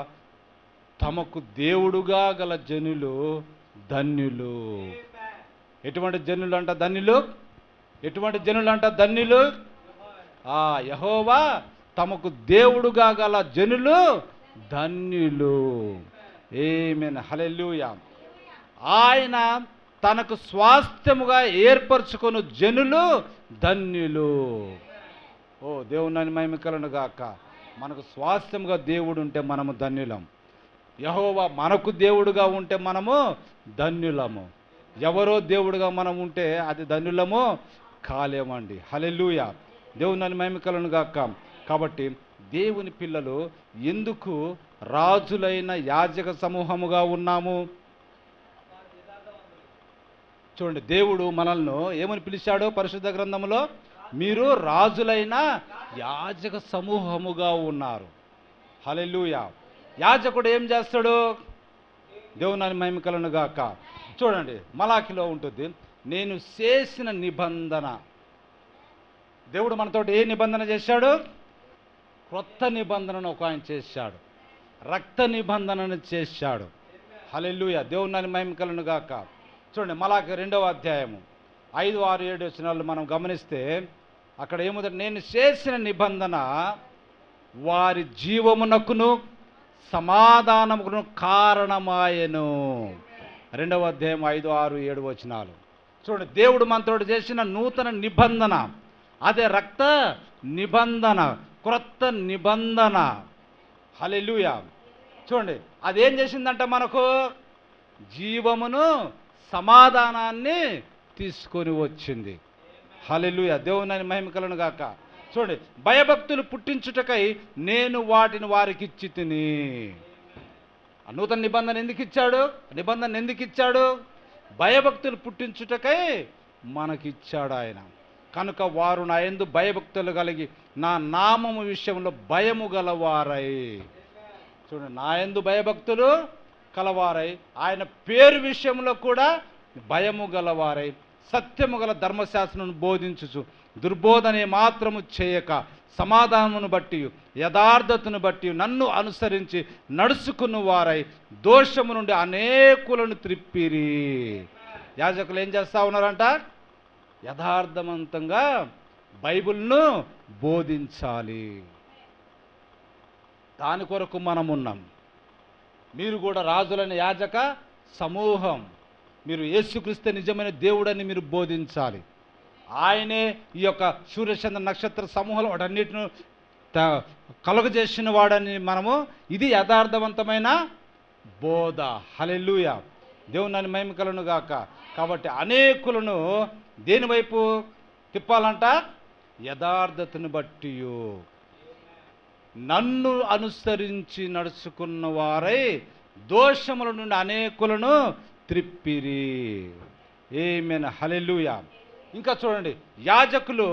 తమకు దేవుడుగా గల జనులు ధన్యులు. ఎటువంటి జనులు అంట? ధన్యులు. ఎటువంటి జనులు అంట? ధన్యులు. యెహోవా తమకు దేవుడుగా గల జనులు ధన్యులు. ఆమేన్, హల్లెలూయా. ఆయన తనకు స్వాస్థ్యముగా ఏర్పరచుకొను జనులు ధన్యులు. దేవుని మహిమ కలుగును గాక. మనకు స్వాస్థ్యముగా దేవుడు ఉంటే మనము ధన్యులం. యెహోవా మనకు దేవుడుగా ఉంటే మనము ధన్యులము. ఎవరో దేవుడుగా మనం ఉంటే అది ధన్యులము కాలేమండి. హల్లెలూయా. దేవుని మహిమ కలుగును గాక. కాబట్టి దేవుని పిల్లలు ఎందుకు రాజులైన యాజక సమూహముగా ఉన్నాము? చూడండి, దేవుడు మనల్ని ఏమని పిలిచాడో పరిశుద్ధ గ్రంథంలో, మీరు రాజులైన యాజక సమూహముగా ఉన్నారు. హల్లెలూయా. యాజకుడు ఏం చేస్తాడు? దేవుని మహిమ కలుగును గాక. చూడండి, మలాకిలో ఉంటుంది, నేను చేసిన నిబంధన. దేవుడు మనతోటి ఏ నిబంధన చేశాడు? క్రొత్త నిబంధనను ఒక ఆయన చేశాడు, రక్త నిబంధనను చేశాడు. హల్లెలూయా. దేవుని మహిమ కలుగును గాక. చూడండి, మలాకి 2వ అధ్యాయము 5, 6, 7 వచనాలు మనం గమనిస్తే అక్కడ ఏముందంటే, నేను చేసిన నిబంధన వారి జీవమునకును సమాధానముకును కారణమాయెను. 2వ అధ్యాయం 5, 6, 7 వచనాలు. చూడండి, దేవుడు మనతోటి చేసిన నూతన నిబంధన, అదే రక్త నిబంధన, క్రొత్త నిబంధన. హల్లెలూయా. చూడండి, అదేం చేసిందంట? మనకు జీవమును సమాధానాన్ని తీసుకొని వచ్చింది. హల్లెలూయా. దేవుని మహిమ కలుగును గాక. చూడండి, భయభక్తులు పుట్టించుటకై నేను వాటిని వారికి ఇచ్చి తిని. నూతన నిబంధన ఎందుకు ఇచ్చాడు? నిబంధన ఎందుకు ఇచ్చాడు? భయభక్తులు పుట్టించుటకై మనకిచ్చాడు ఆయన. కనుక వారు నా యందు భయభక్తులు కలిగి నా నామము విషయంలో భయము గలవారై. చూడండి, నా యందు భయభక్తులు కలవారై, ఆయన పేరు విషయంలో కూడా భయము గలవారై, సత్యము గల ధర్మశాస్త్రమును బోధించుచు దుర్బోధనే మాత్రము చేయక సమాధానమును బట్టి యథార్థతను బట్టి నన్ను అనుసరించి నడుచుకున్న వారై దోషము నుండి అనేకులను త్రిప్పిరి. యాజకులు ఏం చేస్తూ ఉన్నారంట? యథార్థవంతంగా బైబిల్ను బోధించాలి. దాని కొరకు మనం ఉన్నాం. మీరు కూడా రాజులైన యాజక సమూహం. మీరు యేసుక్రీస్తు నిజమైన దేవుడని మీరు బోధించాలి. ఆయనే ఈ యొక్క సూర్యచంద్ర నక్షత్ర సమూహంలో వాటన్నిటిని కలుగజేసిన వాడని మనము, ఇది యథార్థవంతమైన బోధ. హల్లెలూయా. దేవుని మహిమ కలుగును గాక. కాబట్టి అనేకులను దేని వైపు తిప్పాలంట? యథార్థతను బట్టి నన్ను అనుసరించి నడుచుకున్న వారై దోషముల నుండి అనేకులను త్రిప్పిరి. ఆమేన్. హల్లెలూయా. ఇంకా చూడండి, యాజకులు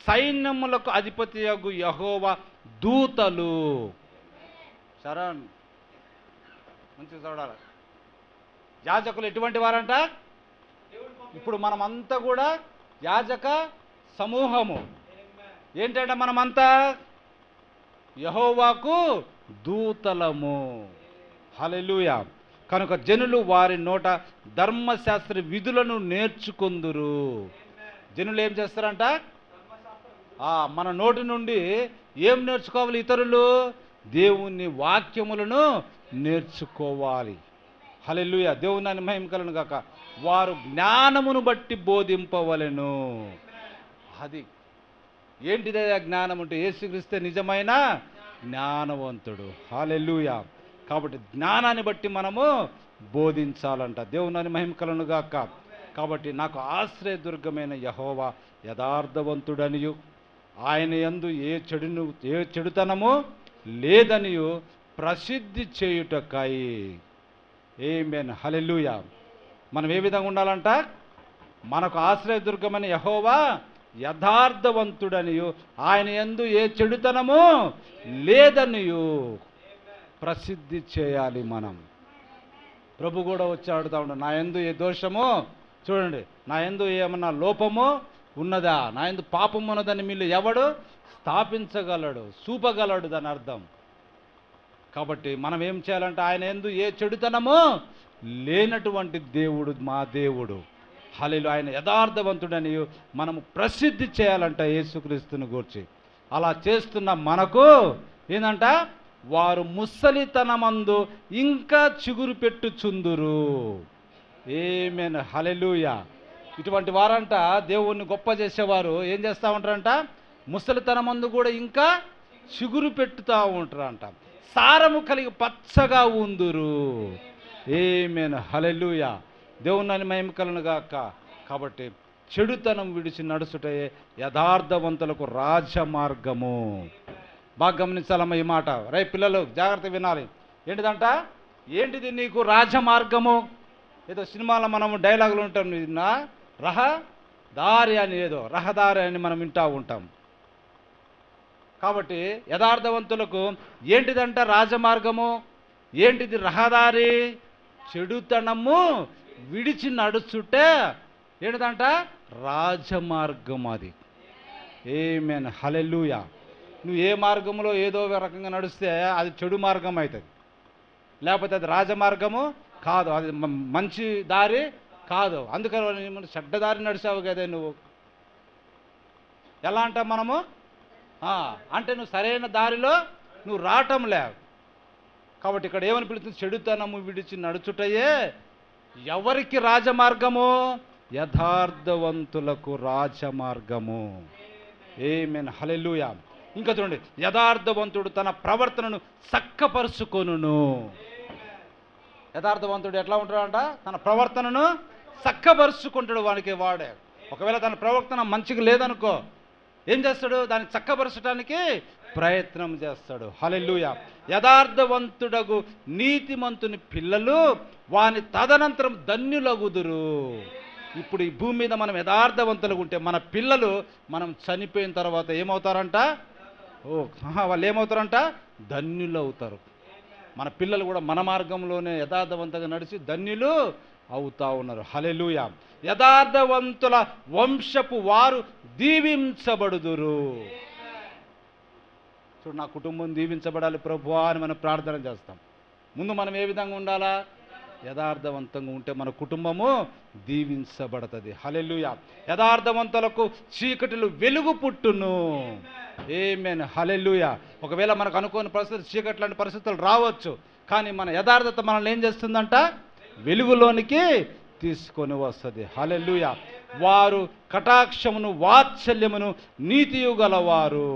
సైన్యములకు అధిపతియగు యెహోవా దూతలు. సరే, మంచిగా చూడాలి. యాజకులు ఎటువంటి వారంట? ఇప్పుడు మనమంతా కూడా యాజక సమూహము. ఏంటంటే మనమంతా యెహోవాకు దూతలము. హల్లెలూయా. కనుక జనులు వారి నోట ధర్మశాస్త్ర విధులను నేర్చుకొందురు. జనులు ఏం చేస్తారంట? మన నోటి నుండి ఏం నేర్చుకోవాలి? ఇతరులు దేవుని వాక్యములను నేర్చుకోవాలి. హల్లెలూయా. దేవుని మహిమ కలుగును గాక. వారు జ్ఞానమును బట్టి బోధింపవలెను. అది ఏంటిదే జ్ఞానం అంటే? యేసుక్రీస్తు నిజమైన జ్ఞానవంతుడు. హల్లెలూయా. కాబట్టి జ్ఞానాన్ని బట్టి మనము బోధించాలంట. దేవుని మహిమ కలుగును గాక. కాబట్టి నాకు ఆశ్రయదుర్గమైన యెహోవా యథార్థవంతుడనియు ఆయన యందు ఏ చెడుతనము లేదనియు ప్రసిద్ధి చేయుటకై. ఆమేన్. హల్లెలూయా. మనం ఏ విధంగా ఉండాలంట? మనకు ఆశ్రయదుర్గమైన యెహోవా యథార్థవంతుడనియు ఆయన యందు ఏ చెడుతనము లేదనియు ప్రసిద్ధి చేయాలి మనం. ప్రభు కూడా వచ్చి అడుగుతా ఉంటాడు, నా యందు ఏ దోషమో, చూడండి, నా యందు ఏమన్నా లోపమో ఉన్నదా, నా యందు పాపం ఉన్నదని మీరు ఎవడు స్థాపించగలడు, చూపగలడు దాని అర్థం. కాబట్టి మనం ఏం చేయాలంటే ఆయన యందు ఏ చెడుతనమో లేనటువంటి దేవుడు మా దేవుడు. హల్లెలూయా. ఆయన యథార్థవంతుడని మనము ప్రసిద్ధి చేయాలంట యేసుక్రీస్తుని గూర్చి. అలా చేస్తున్న మనకు ఏందంట? వారు ముసలితనమందు ఇంకా చిగురు పెట్టుచుందురు. ఆమేన్. హల్లెలూయా. ఇటువంటి వారంట దేవుణ్ణి గొప్ప చేసేవారు ఏం చేస్తూ ఉంటారంట? ముసలితనమందు కూడా ఇంకా చిగురు పెట్టుతూ ఉంటారంట. సారము కలిగి పచ్చగా ఉందురు. ఆమేన్, హల్లెలూయా. దేవుని మహిమ కలుగును గాక. కాబట్టి చెడుతనం విడిచి నడుచుటయే యథార్థవంతులకు రాజమార్గము. బాగా గమనించాలమ్మ ఈ మాట. పిల్లలు జాగ్రత్త వినాలి. ఏంటిది నీకు రాజమార్గము? ఏదో సినిమాలో మనము డైలాగులు ఉంటాం, రహదారి అని, ఏదో రహదారి అని మనం వింటూ ఉంటాం. కాబట్టి యథార్థవంతులకు ఏంటిదంట రాజమార్గము? ఏంటిది రహదారి? చెడుతనము విడిచి నడుచుటే ఏంటిదంట రాజమార్గం. అది ఆమేన్, హల్లెలూయా. నువ్వు ఏ మార్గంలో ఏదో రకంగా నడిస్తే అది చెడు మార్గం అవుతుంది, లేకపోతే అది రాజమార్గము కాదు, అది మంచి దారి కాదు. అందుకని చెడ్డ దారి నడిచావు కదా నువ్వు. ఎలా అంటాం మనము? అంటే నువ్వు సరైన దారిలో నువ్వు రావటం లేవు. కాబట్టి ఇక్కడ ఏమని పిలుస్తుంది? చెడుతనము విడిచి నడుచుటయే ఎవరికి రాజమార్గము? యథార్థవంతులకు రాజమార్గము. ఆమేన్, హల్లెలూయా. ఇంకా చూడండి, యథార్థవంతుడు తన ప్రవర్తనను చక్కపరుచుకొనును. యథార్థవంతుడు ఎట్లా ఉంటాడంట? తన ప్రవర్తనను చక్కపరుచుకుంటాడు. వాడే ఒకవేళ తన ప్రవర్తన మంచిగా లేదనుకో, ఏం చేస్తాడు? దాన్ని చక్కపరచడానికి ప్రయత్నం చేస్తాడు. హల్లెలూయా. యథార్థవంతుడగు నీతిమంతుని పిల్లలు వాని తదనంతరం ధన్యులగుదురు. ఇప్పుడు ఈ భూమి మీద మనం యథార్థవంతులుగా ఉంటే మన పిల్లలు మనం చనిపోయిన తర్వాత ఏమవుతారంట? వాళ్ళు ఏమవుతారంట? ధన్యులు అవుతారు. మన పిల్లలు కూడా మన మార్గంలోనే యథార్థవంతంగా నడిచి ధన్యులు అవుతా ఉన్నారు. హల్లెలూయా. యథార్థవంతుల వంశపు వారు దీవించబడుదురు. చూడు, నా కుటుంబం దీవించబడాలి ప్రభువా అని మనం ప్రార్థన చేస్తాం. ముందు మనం ఏ విధంగా ఉండాలా? యథార్థవంతంగా ఉంటే మన కుటుంబము దీవించబడుతుంది. హల్లెలూయా. యథార్థవంతులకు చీకటిలో వెలుగు పుట్టును. ఆమేన్, హల్లెలూయా. ఒకవేళ మనకు అనుకోని పరిస్థితులు, చీకటి లాంటి పరిస్థితులు రావచ్చు, కానీ మన యథార్థత మనల్ని ఏం చేస్తుందంట? వెలుగులోనికి తీసుకొని వస్తుంది. హల్లెలూయా. వారు కటాక్షమును వాత్సల్యమును నీతియు గలవారు.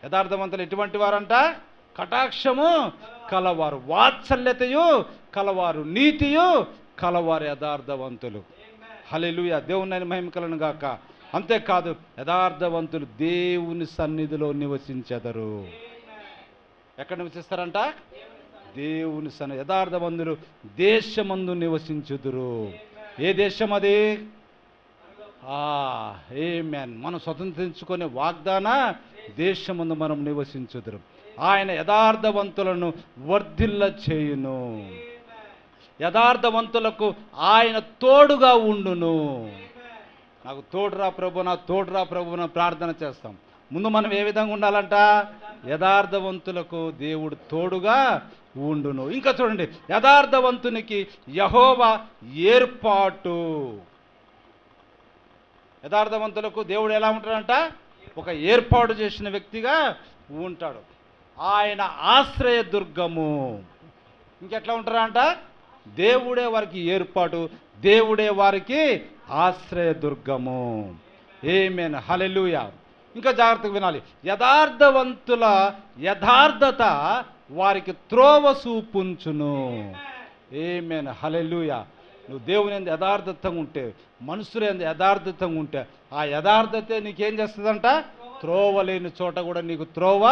యథార్థవంతులు ఎటువంటి వారంట? కటాక్షము కలవారు, వాత్సల్యతయు కలవారు, నీతియు కలవారు యథార్థవంతులు. హల్లెలూయా. దేవుని మహిమ కలుగును గాక. అంతేకాదు, యథార్థవంతులు దేవుని సన్నిధిలో నివసించెదరు. ఎక్కడ నివసిస్తారంట? దేవుని సన్నిధి. యథార్థవంతులు దేశమందు నివసించుదురు. ఏ దేశం అది? ఆమేన్. మనం స్వతంత్రించుకునే వాగ్దాన దేశమందు మనం నివసించుదురు. ఆయన యథార్థవంతులను వర్ధిల్ల చేయును. యథార్థవంతులకు ఆయన తోడుగా ఉండును. నాకు తోడురా ప్రభు, నా తోడురా ప్రభు అని ప్రార్థన చేస్తాం. ముందు మనం ఏ విధంగా ఉండాలంట? యథార్థవంతులకు దేవుడు తోడుగా ఉండును. ఇంకా చూడండి, యథార్థవంతునికి యెహోవా ఏర్పాటు. యథార్థవంతులకు దేవుడు ఎలా ఉంటాడంట? ఒక ఏర్పాటు చేసిన వ్యక్తిగా ఉంటాడు. ఆయన ఆశ్రయ దుర్గము. ఇంకెట్లా ఉంటారంట? దేవుడే వారికి ఏర్పాటు, దేవుడే వారికి ఆశ్రయ దుర్గము. ఆమేన్, హల్లెలూయా. ఇంకా జాగ్రత్తగా వినాలి. యథార్థవంతుల యథార్థత వారికి త్రోవ చూపుంచును. ఆమేన్, హల్లెలూయా. నువ్వు దేవుని యందు యథార్థతంగా ఉంటే, మనుషుల యందు యథార్థతంగా ఉంటే, ఆ యథార్థతే నీకేం చేస్తుందంట? త్రోవ లేని చోట కూడా నీకు త్రోవ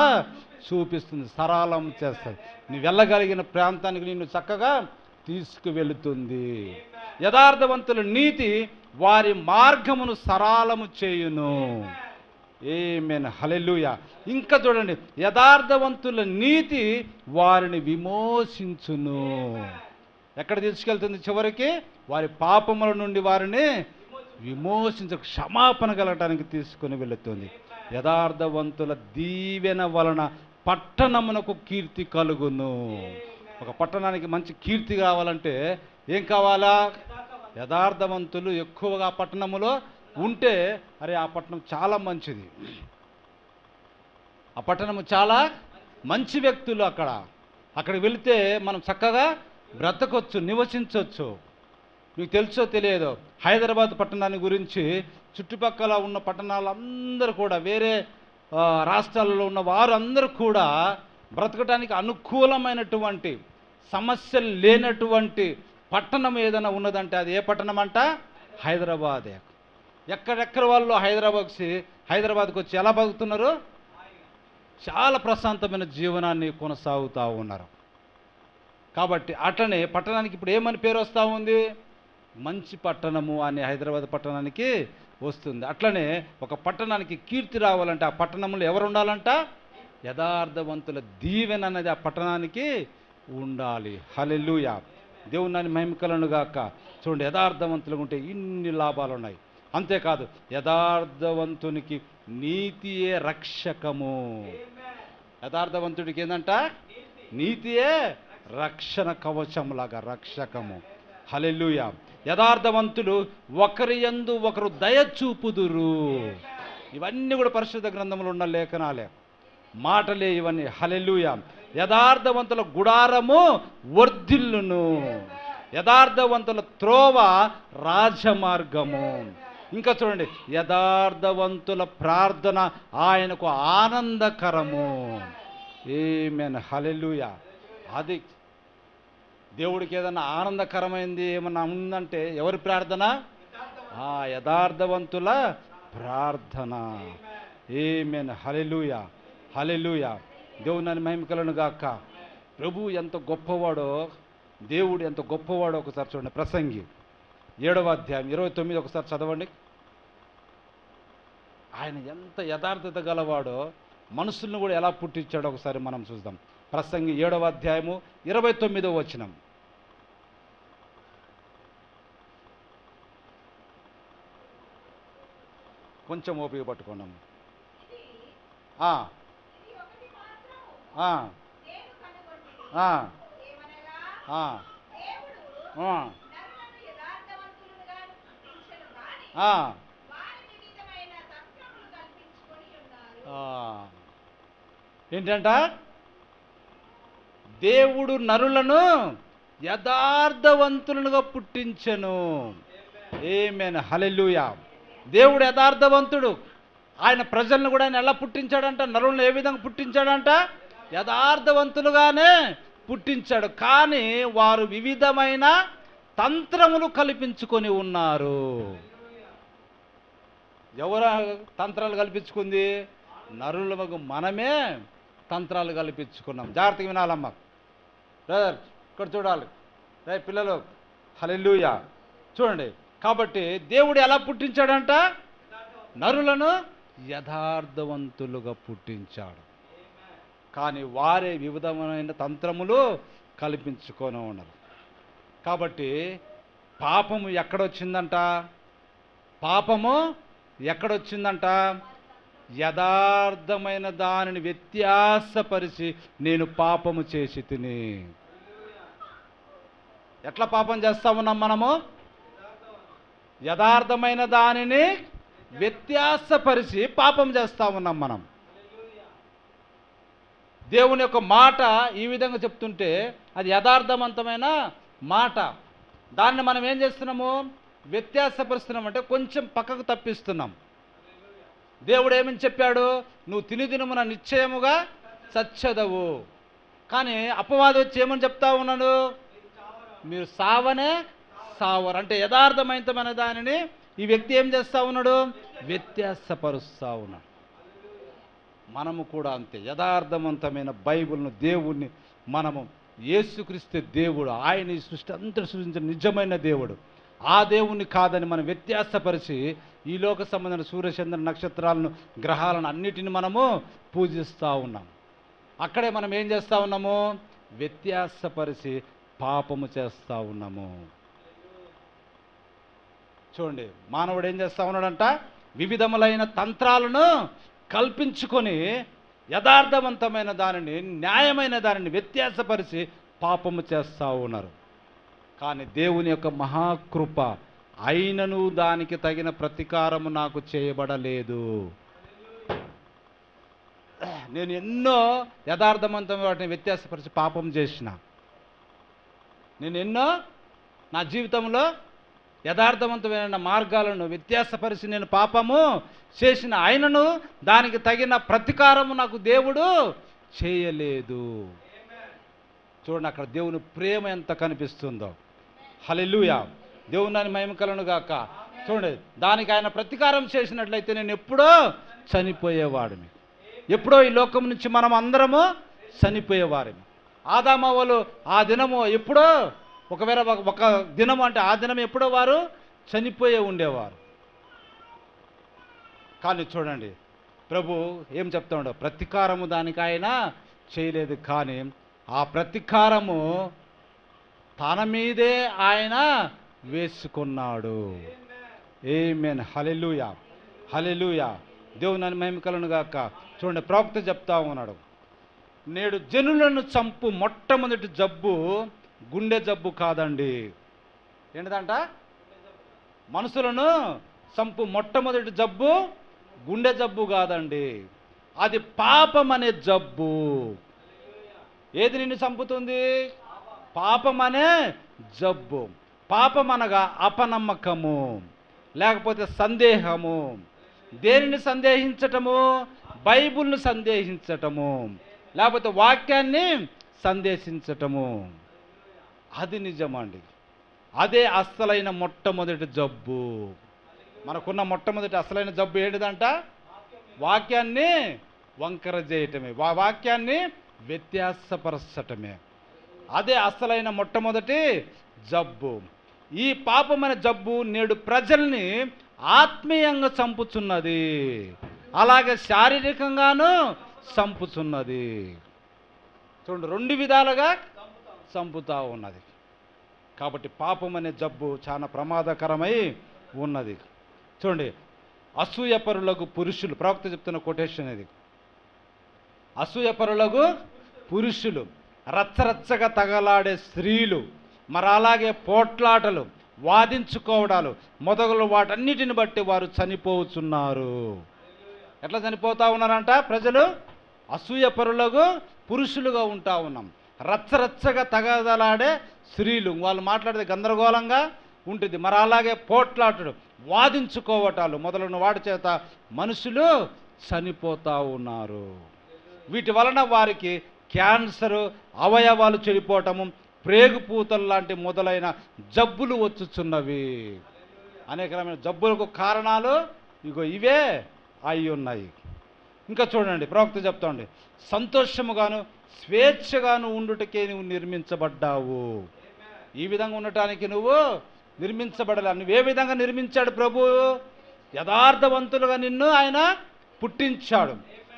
చూపిస్తుంది, సరళం చేస్తుంది. నువ్వు వెళ్ళగలిగిన ప్రాంతానికి నిన్ను చక్కగా తీసుకువెళుతుంది. యథార్థవంతుల నీతి వారి మార్గమును సరళము చేయును. ఆమేన్, హల్లెలూయా. ఇంకా చూడండి, యథార్థవంతుల నీతి వారిని విమోచించును. ఎక్కడ తీసుకెళ్తుంది? చివరికి వారి పాపముల నుండి వారిని క్షమాపణ కలగటానికి తీసుకుని వెళుతుంది. యథార్థవంతుల దీవెన వలన పట్టణమునకు కీర్తి కలుగును. ఒక పట్టణానికి మంచి కీర్తి కావాలంటే ఏం కావాలా? యథార్థవంతులు ఎక్కువగా పట్టణములో ఉంటే, అరే ఆ పట్టణం చాలా మంచిది, ఆ పట్టణము చాలా మంచి వ్యక్తులు అక్కడికి వెళితే మనం చక్కగా బ్రతకొచ్చు, నివసించవచ్చు. మీకు తెలుసో తెలియదో, హైదరాబాద్ పట్టణాన్ని గురించి చుట్టుపక్కల ఉన్న పట్టణాలందరూ కూడా, వేరే రాష్ట్రాలలో ఉన్న వారు అందరూ కూడా బ్రతకడానికి అనుకూలమైనటువంటి సమస్యలు లేనటువంటి పట్టణం ఏదైనా ఉన్నదంటే అది ఏ పట్టణం అంట? హైదరాబాదే. ఎక్కడెక్కడ వాళ్ళు హైదరాబాద్కి వచ్చి ఎలా బతుకుతున్నారు? చాలా ప్రశాంతమైన జీవనాన్ని కొనసాగుతూ ఉన్నారు. కాబట్టి అట్లనే పట్టణానికి ఇప్పుడు ఏమని పేరు వస్తూ ఉంది? మంచి పట్టణము అని హైదరాబాద్ పట్టణానికి వస్తుంది. అట్లనే ఒక పట్టణానికి కీర్తి రావాలంటే ఆ పట్టణంలో ఎవరు ఉండాలంట? యథార్థవంతుల దీవెన అనేది ఆ పట్టణానికి ఉండాలి. హల్లెలూయా. దేవుని మహిమ కలుగును గాక. చూడండి, యథార్థవంతులుగా ఉంటే ఇన్ని లాభాలు ఉన్నాయి. అంతేకాదు, యథార్థవంతునికి నీతియే రక్షకము. యథార్థవంతుడికి ఏందంట? నీతియే రక్షణ కవచంలాగా రక్షకము. హల్లెలూయా. యథార్థవంతులు ఒకరి యందు ఒకరు దయ చూపుదురు. ఇవన్నీ కూడా పరిశుద్ధ గ్రంథంలో ఉన్న లేఖనాలే, మాటలే ఇవన్నీ. హల్లెలూయా. యథార్థవంతుల గుడారము వర్ధిల్లును, యథార్థవంతుల త్రోవ రాజమార్గము. ఇంకా చూడండి, యథార్థవంతుల ప్రార్థన ఆయనకు ఆనందకరము. ఆమేన్. హల్లెలూయా. అది దేవుడికి ఏదన్నా ఆనందకరమైంది ఏమన్నా ఉందంటే ఎవరి ప్రార్థన? యథార్థవంతుల ప్రార్థన. ఆమేన్. హల్లెలూయా. హల్లెలూయా. దేవుని మహిమ కలుగును గాక. ప్రభు ఎంత గొప్పవాడో, దేవుడు ఎంత గొప్పవాడో ఒకసారి చూడండి. ప్రసంగి 7వ అధ్యాయం 29 ఒకసారి చదవండి. ఆయన ఎంత యథార్థత గలవాడో, మనుషులను కూడా ఎలా పుట్టించాడో ఒకసారి మనం చూద్దాం. ప్రసంగి 7వ అధ్యాయము 29వ వచనం. కొంచెం ఓపిక పట్టుకున్నాం. ఏంటంట? దేవుడు నరులను యథార్థవంతులుగా పుట్టించెను. ఆమేన్. హల్లెలూయా. దేవుడు యథార్థవంతుడు. ఆయన ప్రజలను కూడా ఆయన ఎలా పుట్టించాడంట? నరులను ఏ విధంగా పుట్టించాడంట? యథార్థవంతులుగానే పుట్టించాడు. కానీ వారు వివిధమైన తంత్రములు కల్పించుకొని ఉన్నారు. ఎవరు తంత్రాలు కల్పించుకుంది? నరులకు మనమే తంత్రాలు కల్పించుకున్నాం. జాగ్రత్తగా వినాలమ్మా బ్రదర్, ఇక్కడ చూడాలి రే పిల్లలు. హల్లెలూయా. చూడండి, కాబట్టి దేవుడు ఎలా పుట్టించాడంట? నరులను యథార్థవంతులుగా పుట్టించాడు. కానీ వారే వివిధమైన తంత్రములు కల్పించుకొని ఉన్నారు. కాబట్టి పాపము ఎక్కడొచ్చిందంట? పాపము ఎక్కడొచ్చిందంట? యథార్థమైన దానిని వ్యత్యాసపరిచి నేను పాపము చేసి తిని. ఎట్లా పాపం చేస్తా ఉన్నాం మనము? యథార్థమైన దానిని వ్యత్యాసపరిచి పాపం చేస్తా ఉన్నాం మనం. దేవుని యొక్క మాట ఈ విధంగా చెప్తుంటే అది యథార్థవంతమైన మాట. దాన్ని మనం ఏం చేస్తున్నాము? వ్యత్యాసపరుస్తున్నాం, అంటే కొంచెం పక్కకు తప్పిస్తున్నాం. దేవుడు ఏమని చెప్పాడు? నువ్వు తినుదినమున నిశ్చయముగా చచ్చెదవు. కానీ అపవాది వచ్చి ఏమని చెప్తా ఉన్నాడు? మీరు సావనే సావరు. అంటే యథార్థమైన దానిని ఈ వ్యక్తి ఏం చేస్తూ ఉన్నాడు? వ్యత్యాసపరుస్తూ ఉన్నాడు. మనము కూడా అంతే. యథార్థవంతమైన బైబిల్ను, దేవుణ్ణి మనము, యేసుక్రీస్తు దేవుడు, ఆయన ఈ సృష్టి అంతా సృష్టించిన నిజమైన దేవుడు, ఆ దేవుణ్ణి కాదని మనం వ్యత్యాసపరిచి ఈ లోక సంబంధమైన సూర్యచంద్ర నక్షత్రాలను, గ్రహాలను అన్నిటిని మనము పూజిస్తూ ఉన్నాం. అక్కడే మనం ఏం చేస్తూ ఉన్నాము? వ్యత్యాసపరిచి పాపము చేస్తూ ఉన్నాము. చూడండి, మానవుడు ఏం చేస్తూ ఉన్నాడంట? వివిధములైన తంత్రాలను కల్పించుకొని యథార్థవంతమైన దానిని, న్యాయమైన దానిని వ్యత్యాసపరిచి పాపము చేస్తూ ఉన్నారు. కానీ దేవుని యొక్క మహాకృప అయినను దానికి తగిన ప్రతీకారము నాకు చేయబడలేదు. నేను ఎన్నో యథార్థవంతమైన వాటిని వ్యత్యాసపరిచి పాపం చేసిన. నేను ఎన్నో నా జీవితంలో యథార్థవంతమైన మార్గాలను వ్యత్యాసపరిచి నేను పాపము చేసిన. ఆయనను దానికి తగిన ప్రతీకారము నాకు దేవుడు చేయలేదు. చూడండి అక్కడ దేవుని ప్రేమ ఎంత కనిపిస్తుందో. హల్లెలూయా, దేవుని మహిమ కలుగును గాక. చూడండి, దానికి ఆయన ప్రతీకారం చేసినట్లయితే నేను ఎప్పుడో చనిపోయేవాడిని. ఎప్పుడో ఈ లోకం నుంచి మనం అందరము చనిపోయేవారిని. ఆదామవ్వలు ఆ దినము ఎప్పుడో, ఒకవేళ ఒక దినము అంటే ఆ దినం ఎప్పుడో వారు చనిపోయే ఉండేవారు. కానీ చూడండి, ప్రభు ఏం చెప్తా ఉండవు, ప్రతీకారము దానికి ఆయన చేయలేదు. కానీ ఆ ప్రతీకారము తన మీదే ఆయన వేసుకున్నాడు. ఆమేన్. హల్లెలూయా, హల్లెలూయా, దేవుని మహిమ కలుగును గాక. చూడండి, ప్రవక్త చెప్తా ఉన్నాడు, నేడు జనులను చంపు మొట్టమొదటి జబ్బు గుండె జబ్బు కాదండి. ఏంటిదంట? మనుషులను చంపు మొట్టమొదటి జబ్బు గుండె జబ్బు కాదండి, అది పాపం అనే జబ్బు. ఏది నిన్ను చంపుతుంది? పాపం అనే జబ్బు. పాపం అనగా అపనమ్మకము, లేకపోతే సందేహము. దేనిని సందేహించటము? బైబిల్ను సందేహించటము, లేకపోతే వాక్యాన్ని సందేశించటము. అది నిజమండి. అదే అసలైన మొట్టమొదటి జబ్బు. మనకున్న మొట్టమొదటి అసలైన జబ్బు ఏంటిదంట? వాక్యాన్ని వంకర చేయటమే, వాక్యాన్ని వ్యత్యాసపరచటమే. అదే అసలైన మొట్టమొదటి జబ్బు. ఈ పాపమైన జబ్బు నేడు ప్రజల్ని ఆత్మీయంగా చంపుచున్నది, అలాగే శారీరకంగాను చంపుచున్నది. చూడండి, రెండు విధాలుగా చంపుతా ఉన్నది. కాబట్టి పాపం అనే జబ్బు చాలా ప్రమాదకరమై ఉన్నది. చూడండి, అసూయపరులకు పురుషులు, ప్రవక్త చెప్తున్న కొటేషన్ ఇది. అసూయపరులకు పురుషులు, రచ్చరచ్చగా తగలాడే స్త్రీలు, మరి అలాగే పోట్లాటలు, వాదించుకోవడాలు మొదలు వాటన్నిటిని బట్టి వారు చనిపోతున్నారు. ఎట్లా చనిపోతూ ఉన్నారంట ప్రజలు? అసూయపరులకు పురుషులుగా ఉంటా ఉన్నాం. రచ్చరచ్చగా తగదలాడే స్త్రీలు, వాళ్ళు మాట్లాడితే గందరగోళంగా ఉంటుంది. మరి అలాగే పోట్లాటలు, వాదించుకోవటాలు మొదలైన వాటి చేత మనుషులు చనిపోతూ ఉన్నారు. వీటి వలన వారికి క్యాన్సరు, అవయవాలు చెడిపోవటము, ప్రేగుపూతలు లాంటి మొదలైన జబ్బులు వచ్చుచున్నవి. అనేక రకమైన జబ్బులకు కారణాలు ఇవే అయి ఉన్నాయి. ఇంకా చూడండి, ప్రవక్త చెప్తాండి, సంతోషముగాను స్వేచ్ఛగాను ఉండుటకే నువ్వు నిర్మించబడ్డావు. ఈ విధంగా ఉండటానికి నువ్వు నిర్మించబడాలి. నువ్వే విధంగా నిర్మించాడు ప్రభు? యథార్థవంతులుగా నిన్ను ఆయన పుట్టించాడు.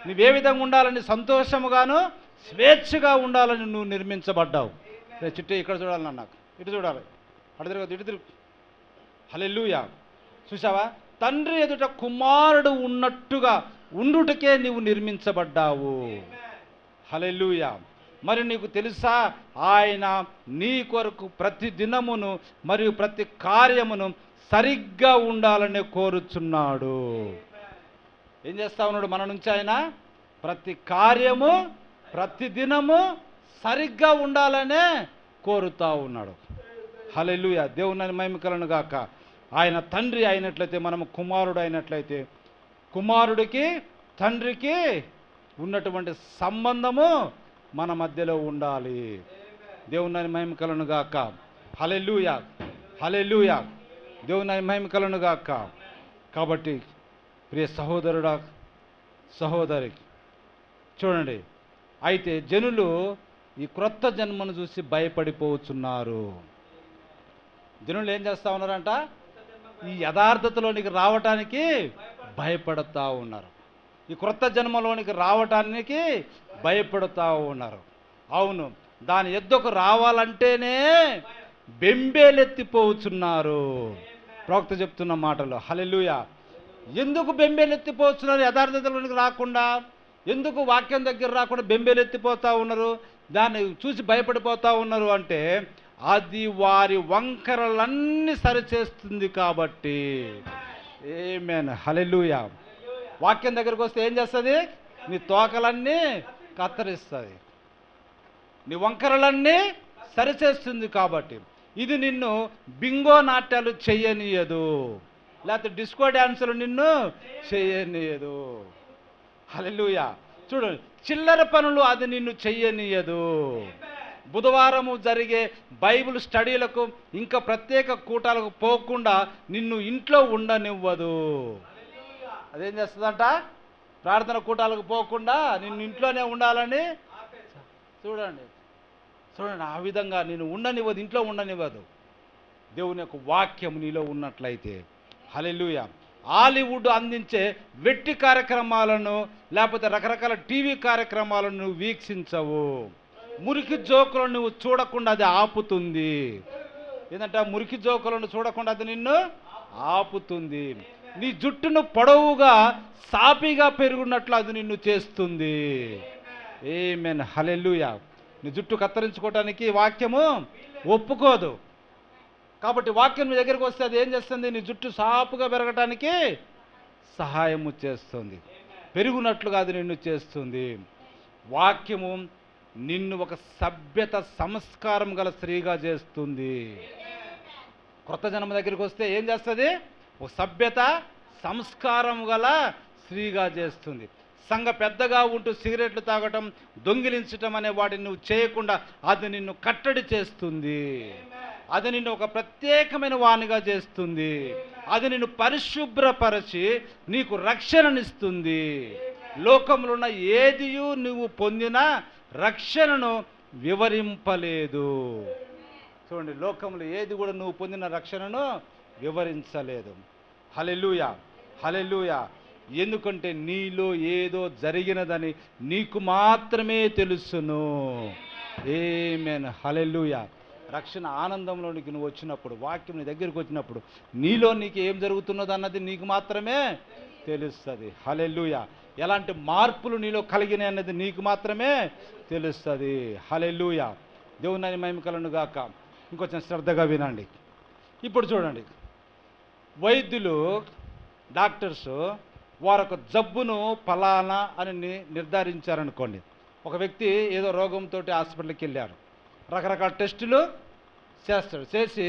నువ్వే విధంగా ఉండాలని, సంతోషముగాను స్వేచ్ఛగా ఉండాలని నువ్వు నిర్మించబడ్డావు. చుట్టూ ఇక్కడ చూడాలి, నాకు ఇటు చూడాలి, అటు తిరుగు, ఇటు తిరుగు. హల్లెలూయా. చూసావా? తండ్రి ఎదుట కుమారుడు ఉన్నట్టుగా ఉండుటకే నీవు నిర్మించబడ్డావు. హల్లెలూయా. మరి నీకు తెలుసా, ఆయన నీ కొరకు ప్రతి దినమును మరియు ప్రతి కార్యమును సరిగ్గా ఉండాలని కోరుచున్నాడు. ఏం చేస్తా ఉన్నాడు మన నుంచి? ఆయన ప్రతి కార్యము ప్రతి దినము సరిగ్గా ఉండాలనే కోరుతా ఉన్నాడు. హల్లెలూయా, దేవుని మహిమ కలుగును గాక. ఆయన తండ్రి అయినట్లయితే, మనము కుమారుడు అయినట్లయితే, కుమారుడికి తండ్రికి ఉన్నటువంటి సంబంధము మన మధ్యలో ఉండాలి. దేవుని మహిమ కలుగును గాక. హల్లెలూయా, హల్లెలూయా, దేవుని మహిమ కలుగును గాక. కాబట్టి ప్రియ సహోదరుడా, సహోదరి, చూడండి, అయితే జనులు ఈ క్రొత్త జన్మను చూసి భయపడిపోతున్నారు. జనులు ఏం చేస్తూ ఉన్నారంట? ఈ యథార్థతలోనికి రావటానికి భయపడుతూ ఉన్నారు. ఈ క్రొత్త జన్మలోనికి రావటానికి భయపడుతూ ఉన్నారు. అవును, దాని ఎద్దకు రావాలంటేనే బెంబేలెత్తిపోతున్నారు. ప్రవక్త చెప్తున్న మాటలు. హల్లెలూయా. ఎందుకు బెంబేలెత్తిపోతున్నారు? యథార్థతలోనికి రాకుండా ఎందుకు వాక్యం దగ్గర రాకుండా బెంబేలెత్తిపోతూ ఉన్నారు, దాన్ని చూసి భయపడిపోతూ ఉన్నారు అంటే, అది వారి వంకరలన్నీ సరిచేస్తుంది కాబట్టి. ఆమేన్. హల్లెలూయా. వాక్యం దగ్గరకు వస్తే ఏం చేస్తుంది? నీ తోకలన్నీ కత్తిరిస్తుంది, నీ వంకరలన్నీ సరిచేస్తుంది కాబట్టి. ఇది నిన్ను బింగో నాట్యాలు చెయ్యనీయదు, లేకపోతే డిస్కో డ్యాన్సులు నిన్ను చెయ్యనీయదు. హల్లెలూయా. చూడు, చిల్లర పనులు అది నిన్ను చెయ్యనీయదు. బుధవారము జరిగే బైబిల్ స్టడీలకు ఇంకా ప్రత్యేక కూటాలకు పోకుండా నిన్ను ఇంట్లో ఉండనివ్వదు. అదేం చేస్తుందంట? ప్రార్థన కూటాలకు పోకుండా నిన్ను ఇంట్లోనే ఉండాలని చూడండి. ఆ విధంగా నిన్ను ఉండనివ్వదు, ఇంట్లో ఉండనివ్వదు. దేవుని యొక్క వాక్యం నీలో ఉన్నట్లయితే. హల్లెలూయా. హాలీవుడ్ అందించే వెట్టి కార్యక్రమాలను లేకపోతే రకరకాల టీవీ కార్యక్రమాలను నువ్వు వీక్షించవు. మురికి జోకులను నువ్వు చూడకుండా అది ఆపుతుంది. ఏంటంటే మురికి జోకులను చూడకుండా అది నిన్ను ఆపుతుంది. నీ జుట్టును పొడవుగా సాపిగా పెరుగున్నట్లు అది నిన్ను చేస్తుంది. ఆమేన్. హల్లెలూయా. నీ జుట్టు కత్తిరించుకోవటానికి వాక్యము ఒప్పుకోదు. కాబట్టి వాక్యం నీ దగ్గరికి వస్తే అది ఏం చేస్తుంది? నీ జుట్టు సాపుగా పెరగటానికి సహాయము చేస్తుంది. పెరుగునట్లుగా అది నిన్ను చేస్తుంది. వాక్యము నిన్ను ఒక సభ్యత సంస్కారం గల స్త్రీగా చేస్తుంది. క్రొత్త జన్మ దగ్గరికి వస్తే ఏం చేస్తుంది? ఒక సభ్యత సంస్కారం గల స్త్రీగా చేస్తుంది. సంఘ పెద్దగా ఉంటూ సిగరెట్లు తాగటం, దొంగిలించటం అనే వాటిని నువ్వు చేయకుండా అది నిన్ను కట్టడి చేస్తుంది. అది నిన్ను ఒక ప్రత్యేకమైన వానిగా చేస్తుంది. అది నిన్ను పరిశుభ్రపరచి నీకు రక్షణనిస్తుంది. లోకంలో ఉన్న ఏదియు నువ్వు పొందిన రక్షణను వివరింపలేదు. చూడండి, లోకంలో ఏది కూడా నువ్వు పొందిన రక్షణను వివరించలేదు. హల్లెలూయా. హల్లెలూయా. ఎందుకంటే నీలో ఏదో జరిగినదని నీకు మాత్రమే తెలుసును. ఆమేన్. హల్లెలూయా. రక్షణ ఆనందంలోనికి నువ్వు వచ్చినప్పుడు, వాక్యం నీ దగ్గరికి వచ్చినప్పుడు నీలో నీకు ఏం జరుగుతున్నది అన్నది నీకు మాత్రమే తెలుస్తుంది. హల్లెలూయా. ఎలాంటి మార్పులు నీలో కలిగినాయి అన్నది నీకు మాత్రమే తెలుస్తుంది. హల్లెలూయా. దేవుని మహిమ కలుగును గాక. ఇంకొంచెం శ్రద్ధగా వినండి. ఇప్పుడు చూడండి, వైద్యులు, డాక్టర్స్ వారొక జబ్బును ఫలానా అని నిర్ధారించారనుకోండి. ఒక వ్యక్తి ఏదో రోగంతో హాస్పిటల్కి వెళ్ళారు. రకరకాల టెస్టులు చేస్తాడు. చేసి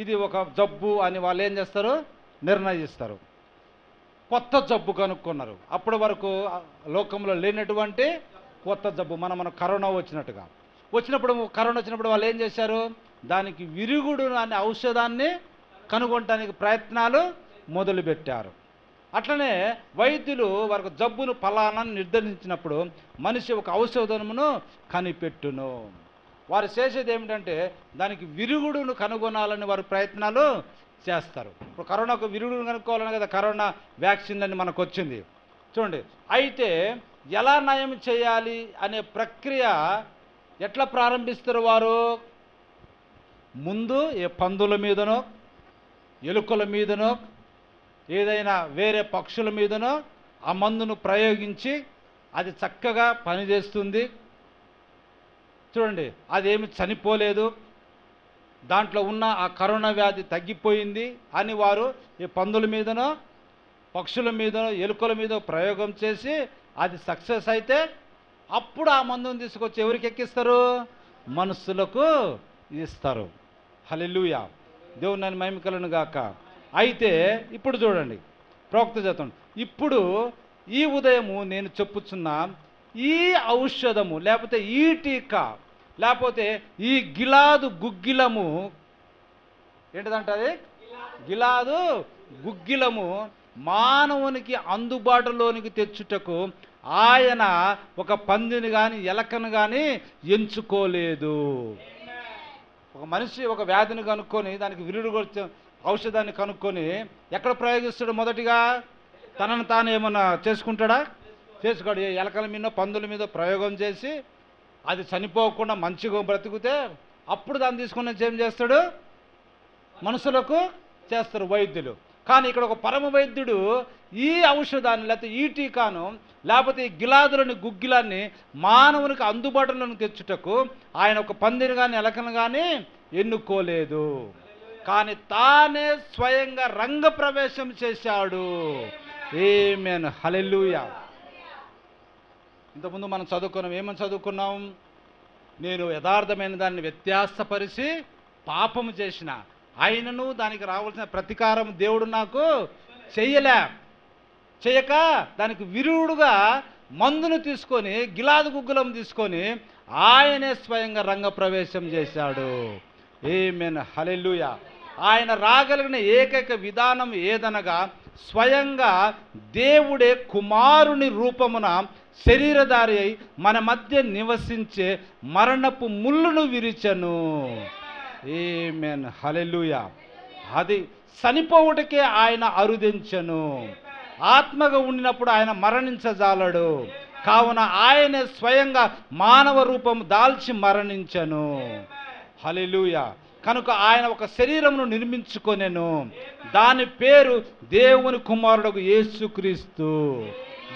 ఇది ఒక జబ్బు అని వాళ్ళు ఏం చేస్తారు? నిర్ణయిస్తారు. కొత్త జబ్బు కనుక్కున్నారు. అప్పటి వరకు లోకంలో లేనటువంటి కొత్త జబ్బు. మన కరోనా వచ్చినప్పుడు వాళ్ళు ఏం చేశారు? దానికి విరుగుడు అనే ఔషధాన్ని కనుగొనడానికి ప్రయత్నాలు మొదలుపెట్టారు. అట్లనే వైద్యులు వారికి జబ్బును ఫలానా నిర్ధారించినప్పుడు మనిషి ఒక ఔషధమును కనిపెట్టును. వారు చేసేది ఏమిటంటే దానికి విరుగుడును కనుగొనాలని వారు ప్రయత్నాలు చేస్తారు. ఇప్పుడు కరోనాకు విరుగుడును కనుక్కోవాలని కదా కరోనా వ్యాక్సిన్ అని మనకు వచ్చింది. చూడండి, అయితే ఎలా నయం చేయాలి అనే ప్రక్రియ ఎట్లా ప్రారంభిస్తారు వారు? ముందు ఏ పందుల మీదనో, ఎలుకల మీదనో, ఏదైనా వేరే పక్షుల మీదనో ఆ మందును ప్రయోగించి అది చక్కగా పనిచేస్తుంది. చూడండి, అదేమి చనిపోలేదు, దాంట్లో ఉన్న ఆ కరోనా వ్యాధి తగ్గిపోయింది అని వారు ఈ పందుల మీదనో, పక్షుల మీదనో, ఎలుకల మీదో ప్రయోగం చేసి అది సక్సెస్ అయితే అప్పుడు ఆ మందును తీసుకొచ్చి ఎవరికి ఎక్కిస్తారు? మనుషులకు ఇస్తారు. హల్లెలూయా. దేవుని మహిమ కలుగును గాక. అయితే ఇప్పుడు చూడండి, ప్రవక్త చెప్తాడు, ఇప్పుడు ఈ ఉదయము నేను చెప్పుచున్నా ఈ ఔషధము లేకపోతే ఈ టీకా లేకపోతే ఈ గిలాదు గుగ్గిలము ఏంటిదంటది? గిలాదు గుగ్గిలము మానవునికి అందుబాటులోనికి తెచ్చుటకు ఆయన ఒక పందిని కానీ ఎలకను కానీ ఎంచుకోలేదు. ఒక మనిషి ఒక వ్యాధిని కనుక్కొని దానికి విరుగుడు ఔషధాన్ని కనుక్కొని ఎక్కడ ప్రయోగిస్తాడు? మొదటిగా తనను తాను ఏమన్నా చేసుకుంటాడా? చేసుకోడు. ఎలకల మీద పందుల మీద ప్రయోగం చేసి అది చనిపోకుండా మంచిగా బ్రతికితే అప్పుడు దాన్ని తీసుకుని ఏం చేస్తాడు? మనుషులకు చేస్తారు వైద్యులు. కానీ ఇక్కడ ఒక పరమ వైద్యుడు ఈ ఔషధాన్ని లేకపోతే ఈ టీకాను లేకపోతే ఈ గిలాదులని గుగ్గిలాన్ని మానవునికి అందుబాటులోకి తెచ్చుటకు ఆయన ఒక పందిని కానీ ఎలకను కానీ ఎన్నుకోలేదు. కానీ తానే స్వయంగా రంగ ప్రవేశం చేశాడు. ఆమేన్. హల్లెలూయా. ఇంతకుముందు మనం చదువుకున్నాం. ఏమని చదువుకున్నాం? నేను యథార్థమైన దాన్ని వ్యత్యాసపరిచి పాపము చేసిన, అయినను దానికి రావాల్సిన ప్రతీకారం దేవుడు నాకు చేయక దానికి విరుగుడుగా మందును తీసుకొని, గిలాదు గుగ్గులం తీసుకొని ఆయనే స్వయంగా రంగప్రవేశం చేశాడు. ఆమేన్, హల్లెలూయా. ఆయన రాగలిగిన ఏకైక విధానం ఏదనగా స్వయంగా దేవుడే కుమారుని రూపమున శరీరధారి అయి మన మధ్య నివసించే మరణపు ముళ్ళును విరిచెను. ఆమేన్, హల్లెలూయా. అది చనిపోవుటకే ఆయన అరుదించెను. ఆత్మగా ఉండినప్పుడు ఆయన మరణించజాలడు. కావున ఆయనే స్వయంగా మానవ రూపం దాల్చి మరణించెను. హల్లెలూయా. కనుక ఆయన ఒక శరీరమును నిర్మించుకొనెను. దాని పేరు దేవుని కుమారుడు యేసుక్రీస్తు.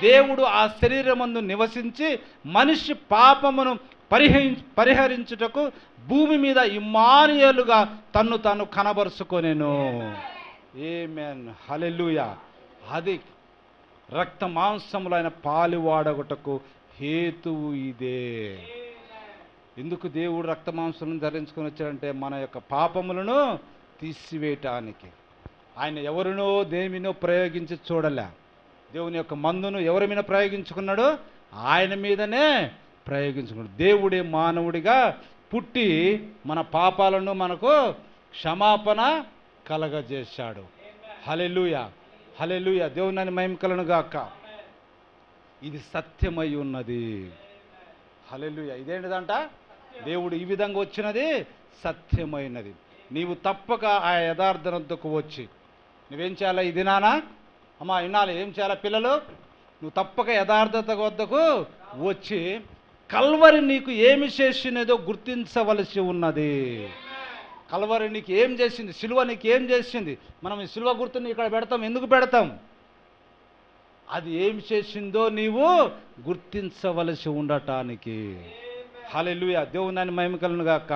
దేవుడు ఆ శరీరమందు నివసించి మనిషి పాపమును పరిహరించుటకు భూమి మీద ఇమ్మానుయేలుగా తన్ను తాను కనబరుచుకొనెను. ఆమేన్, హల్లెలూయా. అది రక్త మాంసములైన పాలువాడగుటకు హేతువు ఇదే. ఎందుకు దేవుడు రక్త మాంసములను ధరించుకొని వచ్చాడంటే మన యొక్క పాపములను తీసివేయటానికి. ఆయన ఎవరినో దేనినో ప్రయోగించి చూడలే. దేవుని యొక్క మందును ఎవరి మీద ప్రయోగించుకున్నాడు? ఆయన మీదనే ప్రయోగించుకున్నాడు. దేవుడే మానవుడిగా పుట్టి మన పాపాలను మనకు క్షమాపణ కలగజేశాడు. హల్లెలూయా, హల్లెలూయా. దేవుని మహిమ కలుగును గాక. ఇది సత్యమై ఉన్నది. హల్లెలూయా. ఇదేంటిదంట? దేవుడు ఈ విధంగా వచ్చినది సత్యమైనది. నీవు తప్పక ఆ యథార్థతకు వచ్చి నువ్వేం చేయాలా? ఇది నానా అమ్మా వినాలి. ఏం చేయాలా పిల్లలు? నువ్వు తప్పక యథార్థత వద్దకు వచ్చి కల్వరి నీకు ఏమి చేసినదో గుర్తించవలసి ఉన్నది. కల్వరి నీకు ఏం చేసింది? సిలువ నీకు ఏం చేసింది? మనం ఈ సిలువ గుర్తుని ఇక్కడ పెడతాం. ఎందుకు పెడతాం? అది ఏం చేసిందో నీవు గుర్తించవలసి ఉండటానికి. హల్లెలూయా. దేవుని మహిమ కలుగును గాక.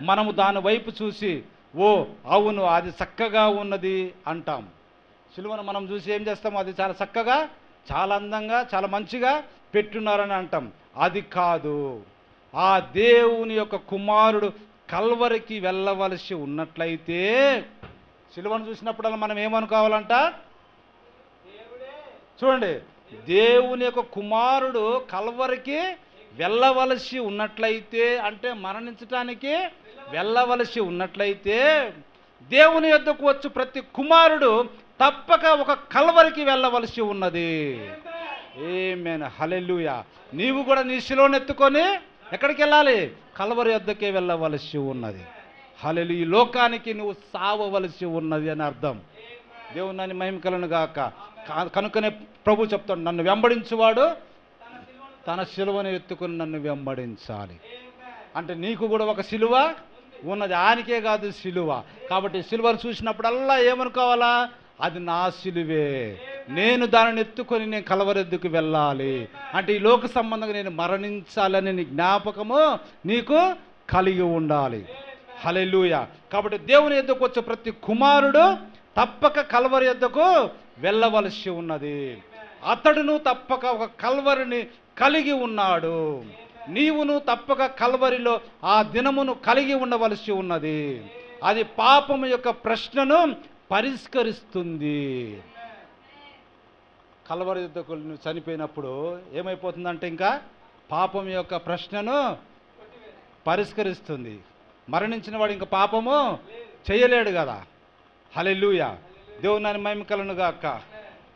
మనము దాని వైపు చూసి ఓ అవును అది చక్కగా ఉన్నది అంటాం. సిలువను మనం చూసి ఏం చేస్తాం? అది చాలా చక్కగా, చాలా అందంగా, చాలా మంచిగా పెట్టున్నారని అంటాం. అది కాదు. ఆ దేవుని యొక్క కుమారుడు కల్వరికి వెళ్ళవలసి ఉన్నట్లయితే సిలువను చూసినప్పుడల్లా మనం ఏమనుకోవాలంట? చూడండి, దేవుని యొక్క కుమారుడు కల్వరికి వెళ్ళవలసి ఉన్నట్లయితే, అంటే మరణించటానికి వెళ్ళవలసి ఉన్నట్లయితే, దేవుని యొద్దకు వచ్చి ప్రతి కుమారుడు తప్పక ఒక కల్వరికి వెళ్ళవలసి ఉన్నది. ఆమేన్, హల్లెలూయా. నీవు కూడా నీ శిలువను ఎత్తుకొని ఎక్కడికి వెళ్ళాలి? కల్వరి యొద్దకే వెళ్ళవలసి ఉన్నది. హల్లెలూయా. ఈ లోకానికి నువ్వు సావవలసి ఉన్నది అని అర్థం. దేవుని మహిమ కలుగును గాక. కనుకనే ప్రభు చెప్తాడు, నన్ను వెంబడించువాడు తన శిలువను ఎత్తుకుని నన్ను వెంబడించాలి. అంటే నీకు కూడా ఒక శిలువ ఉన్నది. ఆయనకే కాదు శిలువ. కాబట్టి శిలువను చూసినప్పుడల్లా ఏమనుకోవాలా? అది నా శిలువే, నేను దానిని ఎత్తుకొని నేను కల్వరెద్దుకు వెళ్ళాలి. అంటే ఈ లోక సంబంధంగా నేను మరణించాలని నీ జ్ఞాపకము నీకు కలిగి ఉండాలి. హల్లెలూయా. కాబట్టి దేవుని యొద్దకు వచ్చే ప్రతి కుమారుడు తప్పక కల్వరి యొద్దకు వెళ్ళవలసి ఉన్నది. అతడును తప్పక ఒక కల్వరిని కలిగి ఉన్నాడు. నీవును తప్పక కల్వరిలో ఆ దినమును కలిగి ఉండవలసి ఉన్నది. అది పాపము యొక్క ప్రశ్నను పరిష్కరిస్తుంది. కల్వరి యొద్దకు నువ్వు చనిపోయినప్పుడు ఏమైపోతుందంటే ఇంకా పాపం యొక్క ప్రశ్నను పరిష్కరిస్తుంది. మరణించిన వాడు ఇంకా పాపము చేయలేడు కదా. హల్లెలూయా. దేవుని మహిమ కలుగును గాక.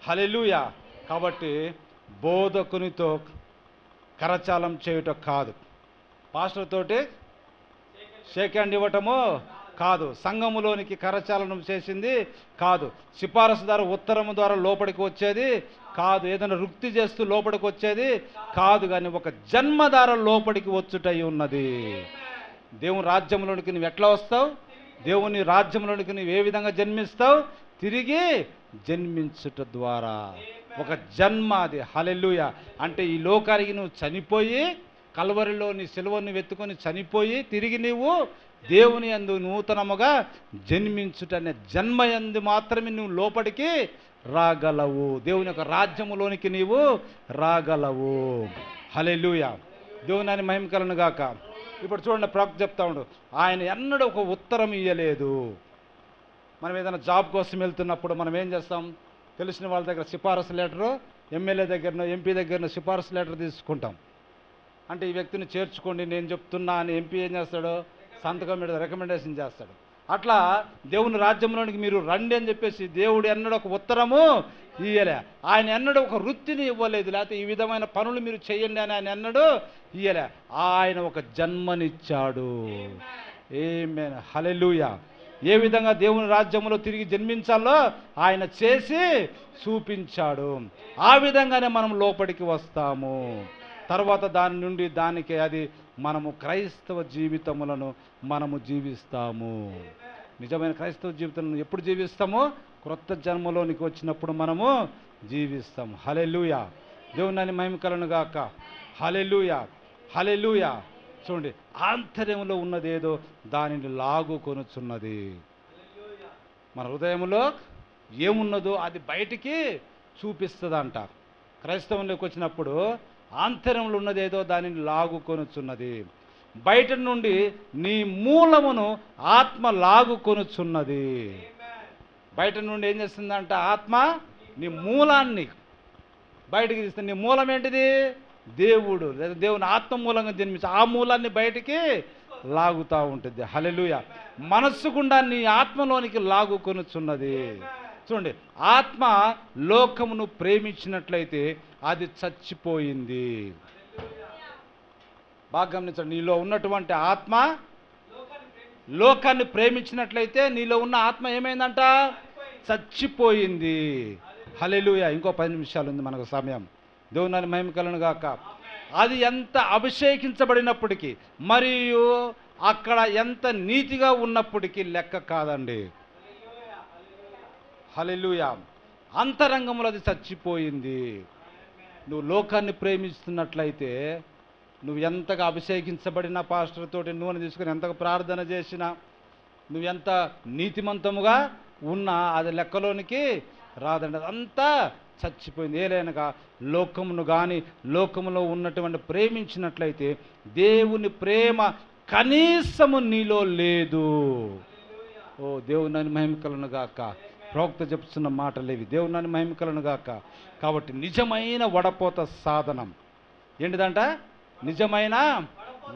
హల్లెలూయా. కాబట్టి బోధకునితో కరచాలం చేయుట కాదు, పాస్టర్ తోటి షేక్ హ్యాండ్ ఇవ్వటము కాదు, సంఘములోనికి కరచాలనం చేసింది కాదు, సిఫారసు ద్వారా ఉత్తరము ద్వారా లోపలికి వచ్చేది కాదు, ఏదైనా వృత్తి చేస్తూ లోపలికి వచ్చేది కాదు, కానీ ఒక జన్మ ద్వారా లోపలికి వచ్చుటై ఉన్నది. దేవుని రాజ్యంలోనికి నువ్వు ఎట్లా వస్తావు? దేవుని రాజ్యంలోనికి నువ్వు ఏ విధంగా జన్మిస్తావు? తిరిగి జన్మించుట ద్వారా ఒక జన్మ అది. హల్లెలూయా. అంటే ఈ లోకానికి నువ్వు చనిపోయి కల్వరిలో నీ సిలువను వెతుకొని చనిపోయి తిరిగి నీవు దేవుని యందు నూతనముగా జన్మించుటనే జన్మ యందు మాత్రమే నువ్వు లోపలికి రాగలవు. దేవుని యొక్క రాజ్యములోనికి నీవు రాగలవు. హల్లెలూయా. దేవుని మహిమ కలుగును గాక. ఇప్పుడు చూడండి, ప్రవక్త చెప్తా ఉండు, ఆయన ఎన్నడూ ఒక ఉత్తరం ఇయ్యలేదు. మనం ఏదైనా జాబ్ కోసం వెళ్తున్నప్పుడు మనం ఏం చేస్తాం? తెలిసిన వాళ్ళ దగ్గర సిఫారసు లెటరు, ఎమ్మెల్యే దగ్గరనో ఎంపీ దగ్గరనో సిఫారసు లెటర్ తీసుకుంటాం. అంటే ఈ వ్యక్తిని చేర్చుకోండి నేను చెప్తున్నా అని ఎంపీ ఏం చేస్తాడు? సంతకం మీద రికమెండేషన్ చేస్తాడు. అట్లా దేవుని రాజ్యంలోనికి మీరు రండి అని చెప్పేసి దేవుడు ఎన్నడూ ఒక ఉత్తరము ఇయ్యలే. ఆయన ఎన్నడూ ఒక వృత్తిని ఇవ్వలేదు, లేకపోతే ఈ విధమైన పనులు మీరు చేయండి అని ఆయన ఎన్నడూ ఇయ్యలే. ఆయన ఒక జన్మనిచ్చాడు. ఆమేన్, హల్లెలూయా. ఏ విధంగా దేవుని రాజ్యంలో తిరిగి జన్మించాలో ఆయన చేసి చూపించాడు. ఆ విధంగానే మనం లోపలికి వస్తాము. తర్వాత దాని నుండి దానికి అది మనము క్రైస్తవ జీవితములను మనము జీవిస్తాము. నిజమైన క్రైస్తవ జీవితం ఎప్పుడు జీవిస్తామో? క్రొత్త జన్మలోనికి వచ్చినప్పుడు మనము జీవిస్తాం. హల్లెలూయా. దేవుని మహిమ కలుగును గాక. హల్లెలూయా, హల్లెలూయా. చూడండి, ఆంతర్యంలో ఉన్నదేదో దానిని లాగుకొనుచున్నది. మన హృదయంలో ఏమున్నదో అది బయటికి చూపిస్తుందంట. క్రైస్తవంలోకి వచ్చినప్పుడు ఆంతర్యంలో ఉన్నదేదో దానిని లాగుకొనుచున్నది. బయట నుండి నీ మూలమును ఆత్మ లాగుకొనుచున్నది. బయట నుండి ఏం చేస్తుందంట? ఆత్మ నీ మూలాన్ని బయటికి తీస్తుంది. నీ మూలం ఏంటిది? దేవుడు, లేదా దేవుని ఆత్మ మూలంగా జన్మించి ఆ మూలాన్ని బయటికి లాగుతూ ఉంటుంది. హల్లెలూయా. మనస్సు గుండా నీ ఆత్మలోనికి లాగుకొనుచున్నది. చూడండి, ఆత్మ లోకమును ప్రేమించినట్లయితే అది చచ్చిపోయింది. బాగా గమనించండి, నీలో ఉన్నటువంటి ఆత్మ లోకాన్ని ప్రేమించినట్లయితే నీలో ఉన్న ఆత్మ ఏమైందంట? చచ్చిపోయింది. హల్లెలూయా. ఇంకో 10 నిమిషాలు ఉంది మనకు సమయం. దేవుని మహిమ కలుగును గాక. అది ఎంత అభిషేకించబడినప్పటికీ మరియు అక్కడ ఎంత నీతిగా ఉన్నప్పటికీ లెక్క కాదండి. హల్లెలూయా. అంతరంగంలో అది చచ్చిపోయింది. నువ్వు లోకాన్ని ప్రేమిస్తున్నట్లయితే నువ్వు ఎంతగా అభిషేకించబడిన పాస్టర్ తోటి నూనె తీసుకుని ఎంతగా ప్రార్థన చేసినా, నువ్వు ఎంత నీతిమంతముగా ఉన్నా అది లెక్కలోనికి రాదండి. అదంతా చచ్చిపోయింది. ఏలైనగా లోకమును కానీ లోకములో ఉన్నటువంటి ప్రేమించినట్లయితే దేవుని ప్రేమ కనీసము నీలో లేదు. ఓ దేవుని మహిమ కలుగును గాక. ప్రవక్త చెప్తున్న మాటలు ఇవి. దేవుని మహిమ కలుగును గాక. కాబట్టి నిజమైన వడపోత సాధనం ఏంటిదంట? నిజమైన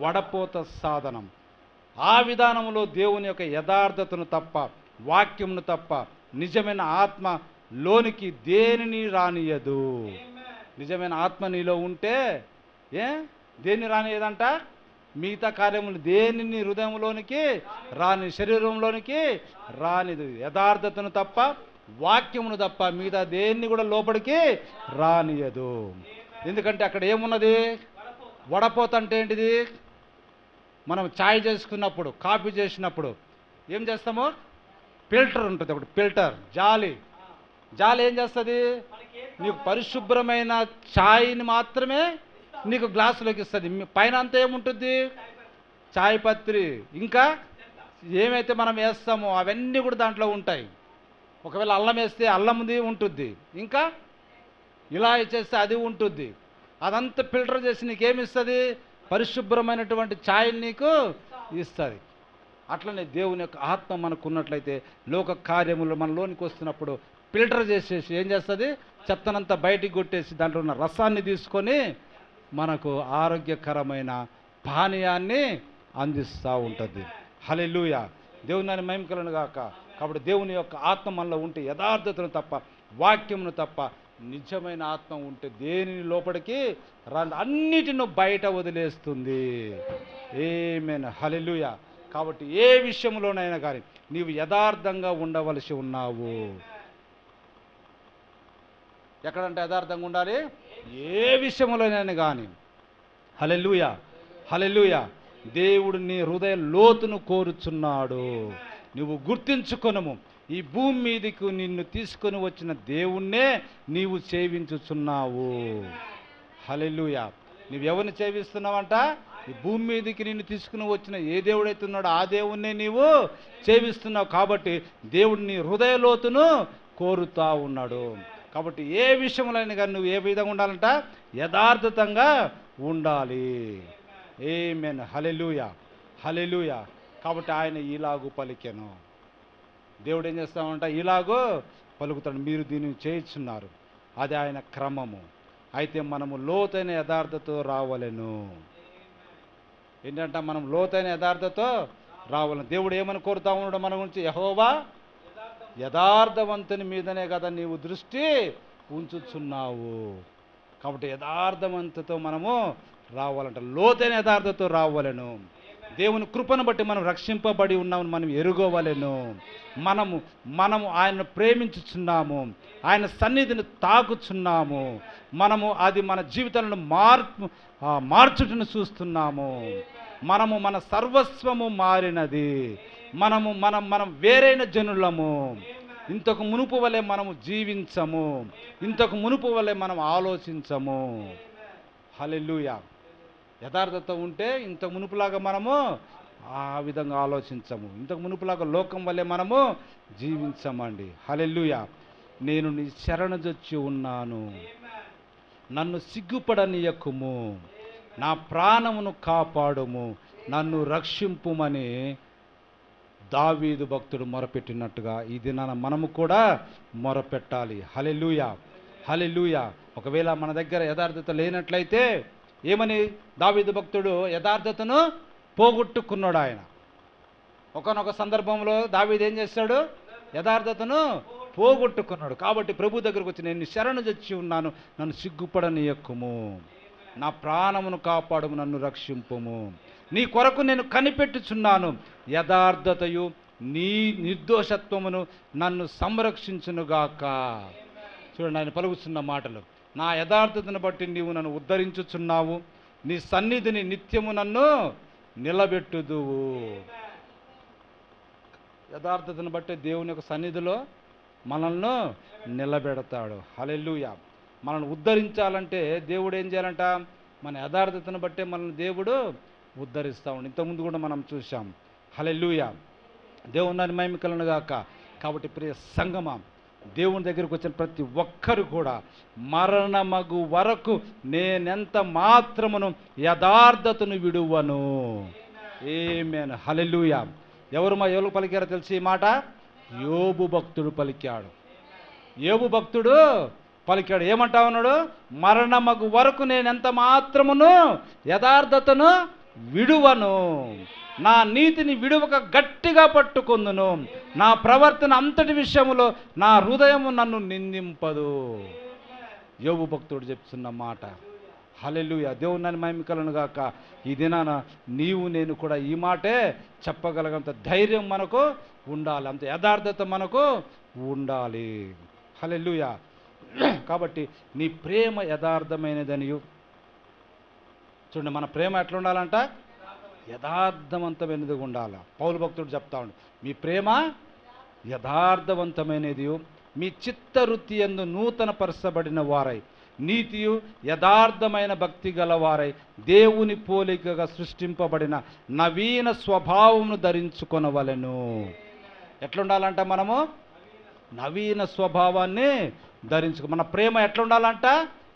వడపోత సాధనం. ఆ విధానంలో దేవుని యొక్క యథార్థతను తప్ప, వాక్యమును తప్ప నిజమైన ఆత్మ లోనికి దేనిని రానియదు. నిజమైన ఆత్మ నీలో ఉంటే దేన్ని రానియదంట? మిగతా కార్యములు దేనిని హృదయంలోనికి రాని, శరీరంలోనికి రానిది. యథార్థతను తప్ప, వాక్యమును తప్ప మిగతా దేన్ని కూడా లోపలికి రానియదు. ఎందుకంటే అక్కడ ఏమున్నది? వడపోత అంటే ఏంటిది? మనం ఛాయ్ చేసుకున్నప్పుడు, కాఫీ చేసినప్పుడు ఏం చేస్తాము? ఫిల్టర్ ఉంటుంది ఒకటి, ఫిల్టర్. జాలి ఏం చేస్తుంది? నీకు పరిశుభ్రమైన ఛాయ్ని మాత్రమే నీకు గ్లాసులోకి ఇస్తుంది. పైన అంతా ఏముంటుంది? ఛాయ్ పత్రి, ఇంకా ఏమైతే మనం వేస్తామో అవన్నీ కూడా దాంట్లో ఉంటాయి. ఒకవేళ అల్లం వేస్తే అల్లంది ఉంటుంది, ఇంకా ఇలా చేస్తే అది ఉంటుంది. అదంతా ఫిల్టర్ చేసి నీకేమిస్తుంది? పరిశుభ్రమైనటువంటి ఛాయ్ని నీకు ఇస్తుంది. అట్లనే దేవుని యొక్క ఆత్మ మనకు ఉన్నట్లయితే లోక కార్యములు మనలోనికి వస్తున్నప్పుడు ఫిల్టర్ చేసేసి ఏం చేస్తుంది? చెత్తనంతా బయటికి కొట్టేసి దాంట్లో ఉన్న రసాన్ని తీసుకొని మనకు ఆరోగ్యకరమైన పానీయాన్ని అందిస్తూ ఉంటుంది. హల్లెలూయా. దేవుని మహిమ కలుగును గాక. కాబట్టి దేవుని యొక్క ఆత్మ మనలో ఉంటే యథార్థతను తప్ప, వాక్యమును తప్ప నిజమైన ఆత్మ ఉంటే దేనిని లోపలికి రాదు, అన్నిటిని బయట వదిలేస్తుంది. ఆమేన్, హల్లెలూయా. కాబట్టి ఏ విషయంలోనైనా కానీ నీవు యథార్థంగా ఉండవలసి ఉన్నావు. ఎక్కడంటే యథార్థంగా ఉండాలి? ఏ విషయంలోనైనా కానీ. హల్లెలూయా, హల్లెలూయా. దేవుడు నీ హృదయ లోతును కోరుచున్నాడు. నువ్వు గుర్తించుకొనుము, ఈ భూమి మీదకు నిన్ను తీసుకొని వచ్చిన దేవుణ్ణే నీవు సేవించుచున్నావు. హల్లెలూయా. నువ్వెవరిని సేవిస్తున్నావంట? ఈ భూమి మీదకి నిన్ను తీసుకుని వచ్చిన ఏ దేవుడైతే ఉన్నాడో ఆ దేవుణ్ణే నీవు సేవిస్తున్నావు. కాబట్టి దేవుడు నీ హృదయ లోతును కోరుతా ఉన్నాడు. కాబట్టి ఏ విషయంలో కానీ నువ్వు ఏ విధంగా ఉండాలంట? యథార్థంగా ఉండాలి. ఆమేన్, హల్లెలూయా, హల్లెలూయా. కాబట్టి ఆయన ఇలాగు పలికెను. దేవుడు ఏం చేస్తామంట? ఇలాగూ పలుకుతాడు, మీరు దీనిని చేయుచున్నారు. అది ఆయన క్రమము. అయితే మనము లోతైన యథార్థతో రావలెను. ఏంటంటే మనం లోతైన యథార్థతో రావాలని దేవుడు ఏమని కోరుతా ఉన్నాడు మన గురించి? యెహోవా యథార్థవంతుని మీదనే కదా నీవు దృష్టి ఉంచుచున్నావు. కాబట్టి యథార్థవంతుతో మనము రావాలంట, లోతైన యథార్థతో రావాలను. దేవుని కృపను బట్టి మనం రక్షింపబడి ఉన్నామని మనం ఎరుగవలెను. మనము ఆయనను ప్రేమించుచున్నాము, ఆయన సన్నిధిని తాకుచున్నాము. మనము అది మన జీవితాలను మార్చుటను చూస్తున్నాము. మన సర్వస్వము మారినది. మనం వేరైన జనులము. ఇంతకు మునుపు వలె మనము జీవించము, ఇంతకు మునుపు వలె మనం ఆలోచించము. హల్లెలూయా. యథార్థత ఉంటే ఇంతకు మునుపులాగా మనము ఆ విధంగా ఆలోచించము, ఇంతకు మునుపులాగా లోకం వల్లే మనము జీవించమండి. హల్లెలూయా. నేను నీ శరణుజొచ్చి ఉన్నాను, నన్ను సిగ్గుపడనీయకుము, నా ప్రాణమును కాపాడుము, నన్ను రక్షింపుమని దావీదు భక్తుడు మొరపెట్టినట్టుగా ఈ దినాన మనము కూడా మొరపెట్టాలి. హల్లెలూయా, హల్లెలూయా. ఒకవేళ మన దగ్గర యథార్థత లేనట్లయితే ఏమని దావీదు భక్తుడు యథార్థతను పోగొట్టుకున్నాడు. ఆయన ఒకానొక సందర్భంలో దావీదు ఏం చేశాడు? యథార్థతను పోగొట్టుకున్నాడు. కాబట్టి ప్రభు దగ్గరకు వచ్చి, నేను శరణు తెచ్చి ఉన్నాను, నన్ను సిగ్గుపడనీయకుము, నా ప్రాణమును కాపాడుము, నన్ను రక్షింపుము, నీ కొరకు నేను కనిపెట్టుచున్నాను, యథార్థతయు నీ నిర్దోషత్వమును నన్ను సంరక్షించునుగాక. చూడండి ఆయన పలుకుతున్న మాటలు. నా యథార్థతను బట్టి నీవు నన్ను ఉద్ధరించుచున్నావు, నీ సన్నిధిని నిత్యము నన్ను నిలబెట్టుదువు. యథార్థతను బట్టి దేవుని యొక్క సన్నిధిలో మనల్ని నిలబెడతాడు. హల్లెలూయా. మనల్ని ఉద్ధరించాలంటే దేవుడు ఏం చేయాలంట? మన యథార్థతను బట్టే మనల్ని దేవుడు ఉద్ధరిస్తూ ఉండి ఇంతకుముందు కూడా మనం చూసాం. హల్లెలూయా. దేవుని మహిమ కలుగును గాక. కాబట్టి ప్రియ సంగమా, దేవుని దగ్గరికి వచ్చిన ప్రతి ఒక్కరు కూడా మరణమగు వరకు నేనెంత మాత్రమును యథార్థతను విడువను. ఆమేన్. హల్లెలూయా. ఎవరు పలికారో తెలిసి ఈ మాట? యోబు భక్తుడు పలికాడు. యోబు భక్తుడు పలికాడు. ఏమంటా ఉన్నాడు? మరణమగు వరకు నేనెంత మాత్రమును యథార్థతను విడువను, నా నీతిని విడువక గట్టిగా పట్టుకొందును, నా ప్రవర్తన అంతటి విషయములో నా హృదయము నన్ను నిందింపదు. యోబు భక్తుడు చెప్తున్న మాట. హల్లెలూయా. దేవుని మహిమ కలుగును గాక. ఈ దినాన నీవు నేను కూడా ఈ మాటే చెప్పగలగంత ధైర్యం మనకు ఉండాలి, అంత యథార్థత మనకు ఉండాలి. హల్లెలూయా. కాబట్టి నీ ప్రేమ యథార్థమైనదనియు. చూడండి, మన ప్రేమ ఎట్లా ఉండాలంట? యథార్థవంతమైనది ఉండాలి. పౌలు భక్తుడు చెప్తా ఉండు, మీ ప్రేమ యథార్థవంతమైనది, మీ చిత్తవృత్తి యందు నూతన పరచబడిన వారై నీతియు యథార్థమైన భక్తి గలవారై దేవుని పోలికగా సృష్టింపబడిన నవీన స్వభావమును ధరించుకొనవలెను. ఎట్లుండాలంట? మనము నవీన స్వభావాన్ని ధరించుకో. మన ప్రేమ ఎట్లుండాలంట?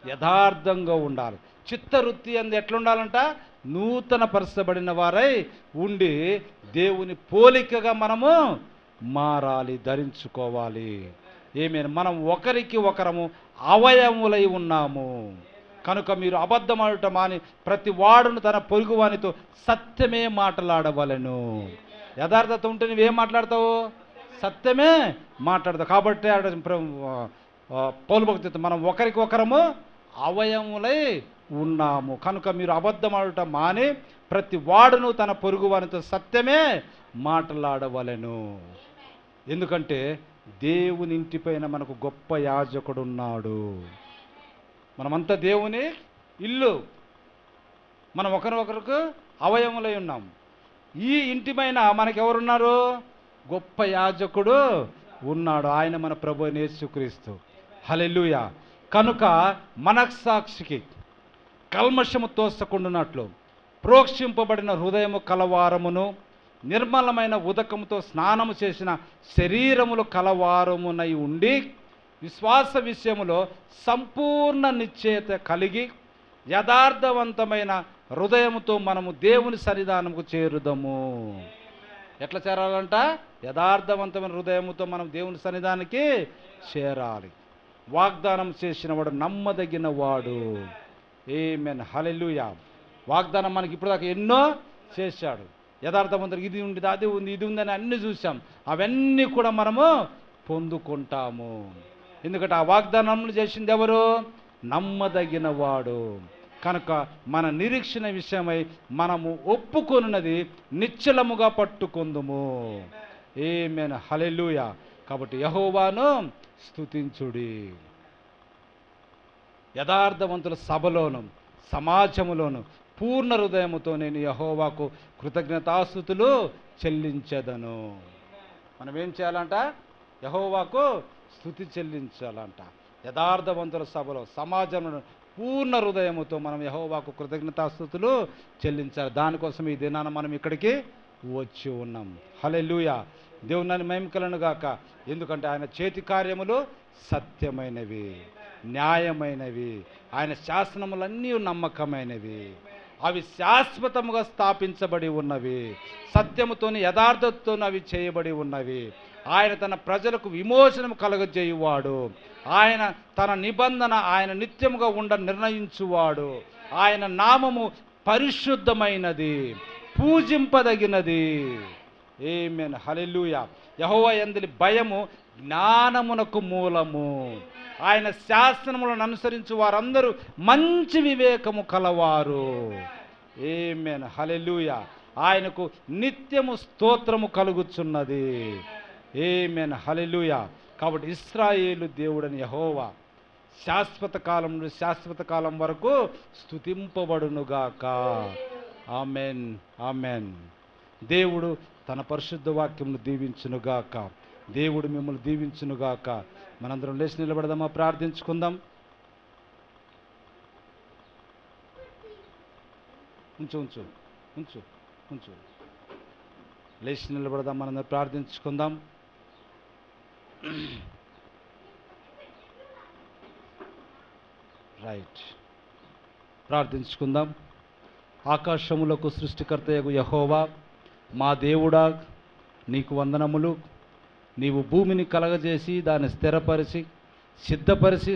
యథార్థంగా ఉండాలి. చిత్తవృత్తి అందు ఎట్లుండాలంట? నూతన పరచబడిన వారై ఉండి దేవుని పోలికగా మనము మారాలి, ధరించుకోవాలి. ఏమైనా మనం ఒకరికి ఒకరము అవయములై ఉన్నాము కనుక మీరు అబద్ధమాడుట మాని ప్రతి వాడును తన పొరుగువానితో సత్యమే మాట్లాడవలెను. యథార్థత ఉంటే నువ్వేం మాట్లాడతావు? సత్యమే మాట్లాడతావు. కాబట్టి పౌలు భక్తుడు మనం ఒకరికి ఒకరము అవయములై ఉన్నాము కనుక మీరు అబద్ధమాడుట మాని ప్రతి వాడును తన పొరుగువానితో సత్యమే మాట్లాడవలెను. ఎందుకంటే దేవుని ఇంటిపైన మనకు గొప్ప యాజకుడు ఉన్నాడు. మనమంతా దేవుని ఇల్లు, మనం ఒకరికొకరికి అవయములై ఉన్నాం. ఈ ఇంటిపైన మనకెవరున్నారు? గొప్ప యాజకుడు ఉన్నాడు, ఆయన మన ప్రభు యేసుక్రీస్తు. హల్లెలూయా. కనుక మనస్సాక్షికి కల్మషము తోసకుండునట్లు ప్రోక్షింపబడిన హృదయము కలవారమును నిర్మలమైన ఉదకముతో స్నానము చేసిన శరీరములు కలవారమునై ఉండి విశ్వాస విషయములో సంపూర్ణ నిశ్చయత కలిగి యథార్థవంతమైన హృదయముతో మనము దేవుని సన్నిధానముకు చేరుదము. ఎట్లా చేరాలంట? యథార్థవంతమైన హృదయముతో మనం దేవుని సన్నిధానికి చేరాలి. వాగ్దానం చేసిన వాడు నమ్మదగిన వాడు. ఆమేన్, హల్లెలూయా. వాగ్దానం మనకి ఇప్పుడు దాకా ఎన్నో చేశాడు. యథార్థవంతుడు ఇది ఉంది, అది ఉంది, ఇది ఉందని అన్నీ చూసాం. అవన్నీ కూడా మనము పొందుకుంటాము. ఎందుకంటే ఆ వాగ్దానములు చేసింది ఎవరు? నమ్మదగిన వాడు. కనుక మన నిరీక్షణ విషయమై మనము ఒప్పుకొనున్నది నిశ్చలముగా పట్టుకొందుము. ఆమేన్, హల్లెలూయా. కాబట్టి యెహోవాను స్తుతించుడి. యథార్థవంతుల సభలోను సమాజములోను పూర్ణ హృదయముతో నేను యెహోవాకు కృతజ్ఞతాస్తుతులు చెల్లించెదను. మనం ఏం చేయాలంట? యెహోవాకు స్తుతి చెల్లించాలంట. యథార్థవంతుల సభలో సమాజంలో పూర్ణ హృదయముతో మనం యెహోవాకు కృతజ్ఞతాస్తుతులు చెల్లించాలి. దానికోసం ఈ దినాన మనం ఇక్కడికి వచ్చి ఉన్నాం. హల్లెలూయా. దేవుని మహిమ కలుగును గాక. ఎందుకంటే ఆయన చేతి కార్యములు సత్యమైనవి, న్యాయమైనవి. ఆయన శాసనములన్నీ నమ్మకమైనవి. అవి శాశ్వతముగా స్థాపించబడి ఉన్నవి. సత్యముతోని యథార్థతతోని అవి చేయబడి ఉన్నవి. ఆయన తన ప్రజలకు విమోచనము కలుగజేయువాడు. ఆయన తన నిబంధన ఆయన నిత్యముగా ఉండ నిర్ణయించువాడు. ఆయన నామము పరిశుద్ధమైనది, పూజింపదగినది. ఆమేన్, హల్లెలూయా. యెహోవా యందలి భయము జ్ఞానమునకు మూలము. ఆయన శాసనములను అనుసరించు వారందరూ మంచి వివేకము కలవారు. ఆమేన్, హల్లెలూయా. ఆయనకు నిత్యము స్తోత్రము కలుగుచున్నది. ఆమేన్, హల్లెలూయా. కాబట్టి ఇశ్రాయేలు దేవుడని యెహోవా శాశ్వత కాలం నుండి శాశ్వత కాలం వరకు స్తుతింపబడునుగాక. ఆమేన్, ఆమేన్. దేవుడు తన పరిశుద్ధ వాక్యమును దీవించునుగాక. దేవుడు మిమ్మల్ని దీవించునుగాక. మనందరం లేచి నిలబడదామా? ప్రార్థించుకుందాం. ఉంచు ఉంచు ఉంచు ఉంచు లేచి నిలబడదాం. మనందరం ప్రార్థించుకుందాం. రైట్, ప్రార్థించుకుందాం. ఆకాశములకు సృష్టికర్తయగు యెహోవా, మా దేవుడా, నీకు వందనములు. నీవు భూమిని కలగజేసి దాన్ని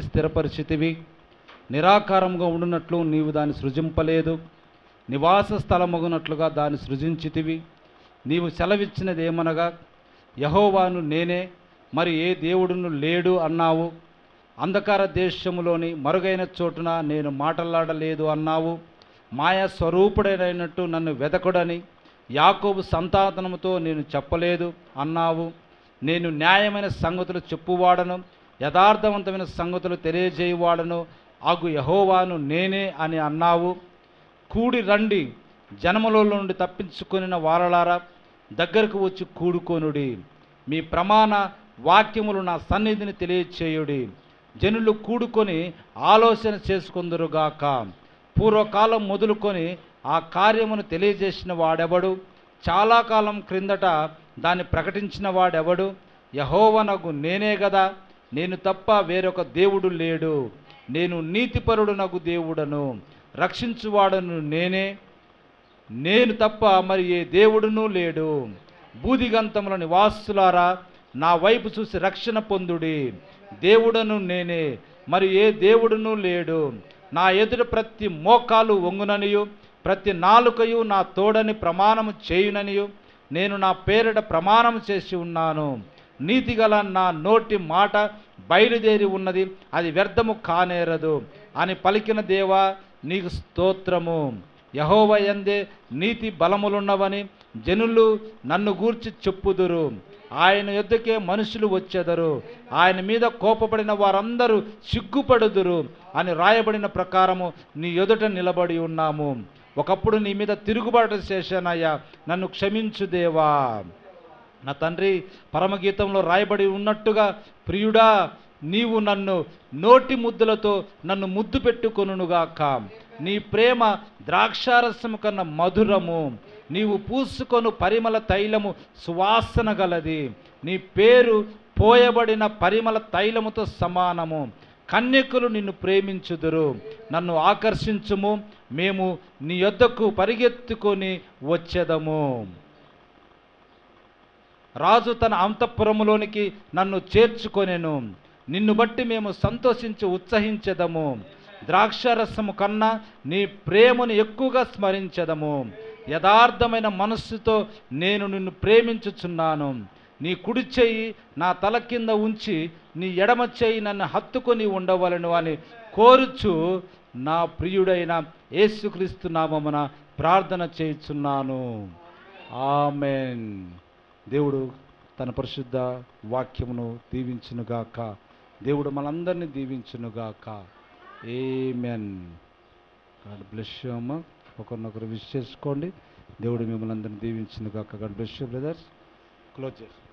స్థిరపరిచితివి. నిరాకారంగా ఉండునట్లు నీవు దాన్ని సృజింపలేదు. నివాస స్థలమగునట్లుగా దాన్ని సృజించితివి. నీవు సెలవిచ్చినది ఏమనగా, యెహోవాను నేనే, మరి ఏ దేవుడును లేడు అన్నావు. అంధకార దేశములోని మరుగైన చోటున నేను మాట్లాడలేదు అన్నావు. మాయా స్వరూపుడైనట్టు నన్ను వెదకుడని యాకోబు సంతానముతో నేను చెప్పలేదు అన్నావు. నేను న్యాయమైన సంగతులు చెప్పువాడను, యథార్థవంతమైన సంగతులు తెలియజేయువాడను అగు యెహోవాను నేనే అని అన్నావు. కూడి రండి, జనముల నుండి తప్పించుకొనిన వారలారా, దగ్గరకు వచ్చి కూడుకొనుడి. మీ ప్రమాణ వాక్యములు నా సన్నిధిని తెలియచేయుడి. జనులు కూడుకొని ఆలోచన చేసుకొందురుగాక. పూర్వకాలం మొదలుకొని ఆ కార్యమును తెలియజేసిన వాడెవడు? చాలా కాలం క్రిందట దాన్ని ప్రకటించిన వాడెవడు? యెహోవానగు నేనే గదా. నేను తప్ప వేరొక దేవుడు లేడు. నేను నీతిపరుడునగు దేవుడను, రక్షించువాడను నేనే. నేను తప్ప మరి ఏ దేవుడునూ లేడు. బూదిగంతముల నివాసులారా, నా వైపు చూసి రక్షణ పొందుడి. దేవుడను నేనే, మరి ఏ దేవుడునూ లేడు. నా ఎదుట ప్రతి మోకాలు వంగుననియు ప్రతి నాలుకయు నా తోడని ప్రమాణము చేయుననియు నేను నా పేరిట ప్రమాణం చేసి ఉన్నాను. నీతిగల నా నోటి మాట బయలుదేరి ఉన్నది, అది వ్యర్థము కానేరదు అని పలికిన దేవా, నీకు స్తోత్రము. యెహోవా యందే నీతి బలములున్నవని జనులు నన్ను గూర్చి చెప్పుదురు. ఆయన యొద్దకే మనుషులు వచ్చెదరు. ఆయన మీద కోపపడిన వారందరూ సిగ్గుపడుదురు అని రాయబడిన ప్రకారము నీ ఎదుట నిలబడి ఉన్నాము. ఒకప్పుడు నీ మీద తిరుగుబాటు చేశానయ్యా, నన్ను క్షమించు దేవా. నా తండ్రి, పరమగీతంలో రాయబడి ఉన్నట్టుగా, ప్రియుడా, నీవు నన్ను నోటి ముద్దులతో నన్ను ముద్దు పెట్టుకొనుగాక. నీ ప్రేమ ద్రాక్షారసము కన్నా మధురము. నీవు పూసుకొను పరిమళ తైలము సువాసన గలది. నీ పేరు పోయబడిన పరిమళ తైలముతో సమానము. కన్యకులు నిన్ను ప్రేమించుదురు. నన్ను ఆకర్షించుము, మేము నీ యొద్దకు పరిగెత్తుకొని వచ్చేదము. రాజు తన అంతఃపురములోనికి నన్ను చేర్చుకొనెను. నిన్ను బట్టి మేము సంతోషించి ఉత్సహించెదము. ద్రాక్షారసము కన్నా నీ ప్రేమను ఎక్కువగా స్మరించెదము. యథార్థమైన మనస్సుతో నేను నిన్ను ప్రేమించుచున్నాను. నీ కుడి చెయ్యి నా తల కింద ఉంచి నీ ఎడమ చెయ్యి నన్ను హత్తుకొని ఉండవలను అని కోరుచు నా ప్రియుడైన యేసుక్రీస్తు నామమున ప్రార్థన చేయుచున్నాను. ఆమెన్. దేవుడు తన పరిశుద్ధ వాక్యమును దీవించునుగాక. దేవుడు మనందరినీ దీవించునుగాక. ఆమేన్. గాడ్ బ్లెస్ యు అమ్మ. ఒకరినొకరు విష్ చేసుకోండి. దేవుడు మిమ్మల్ని అందరినీ దీవించునుగాక. God bless you brothers. Close చేసి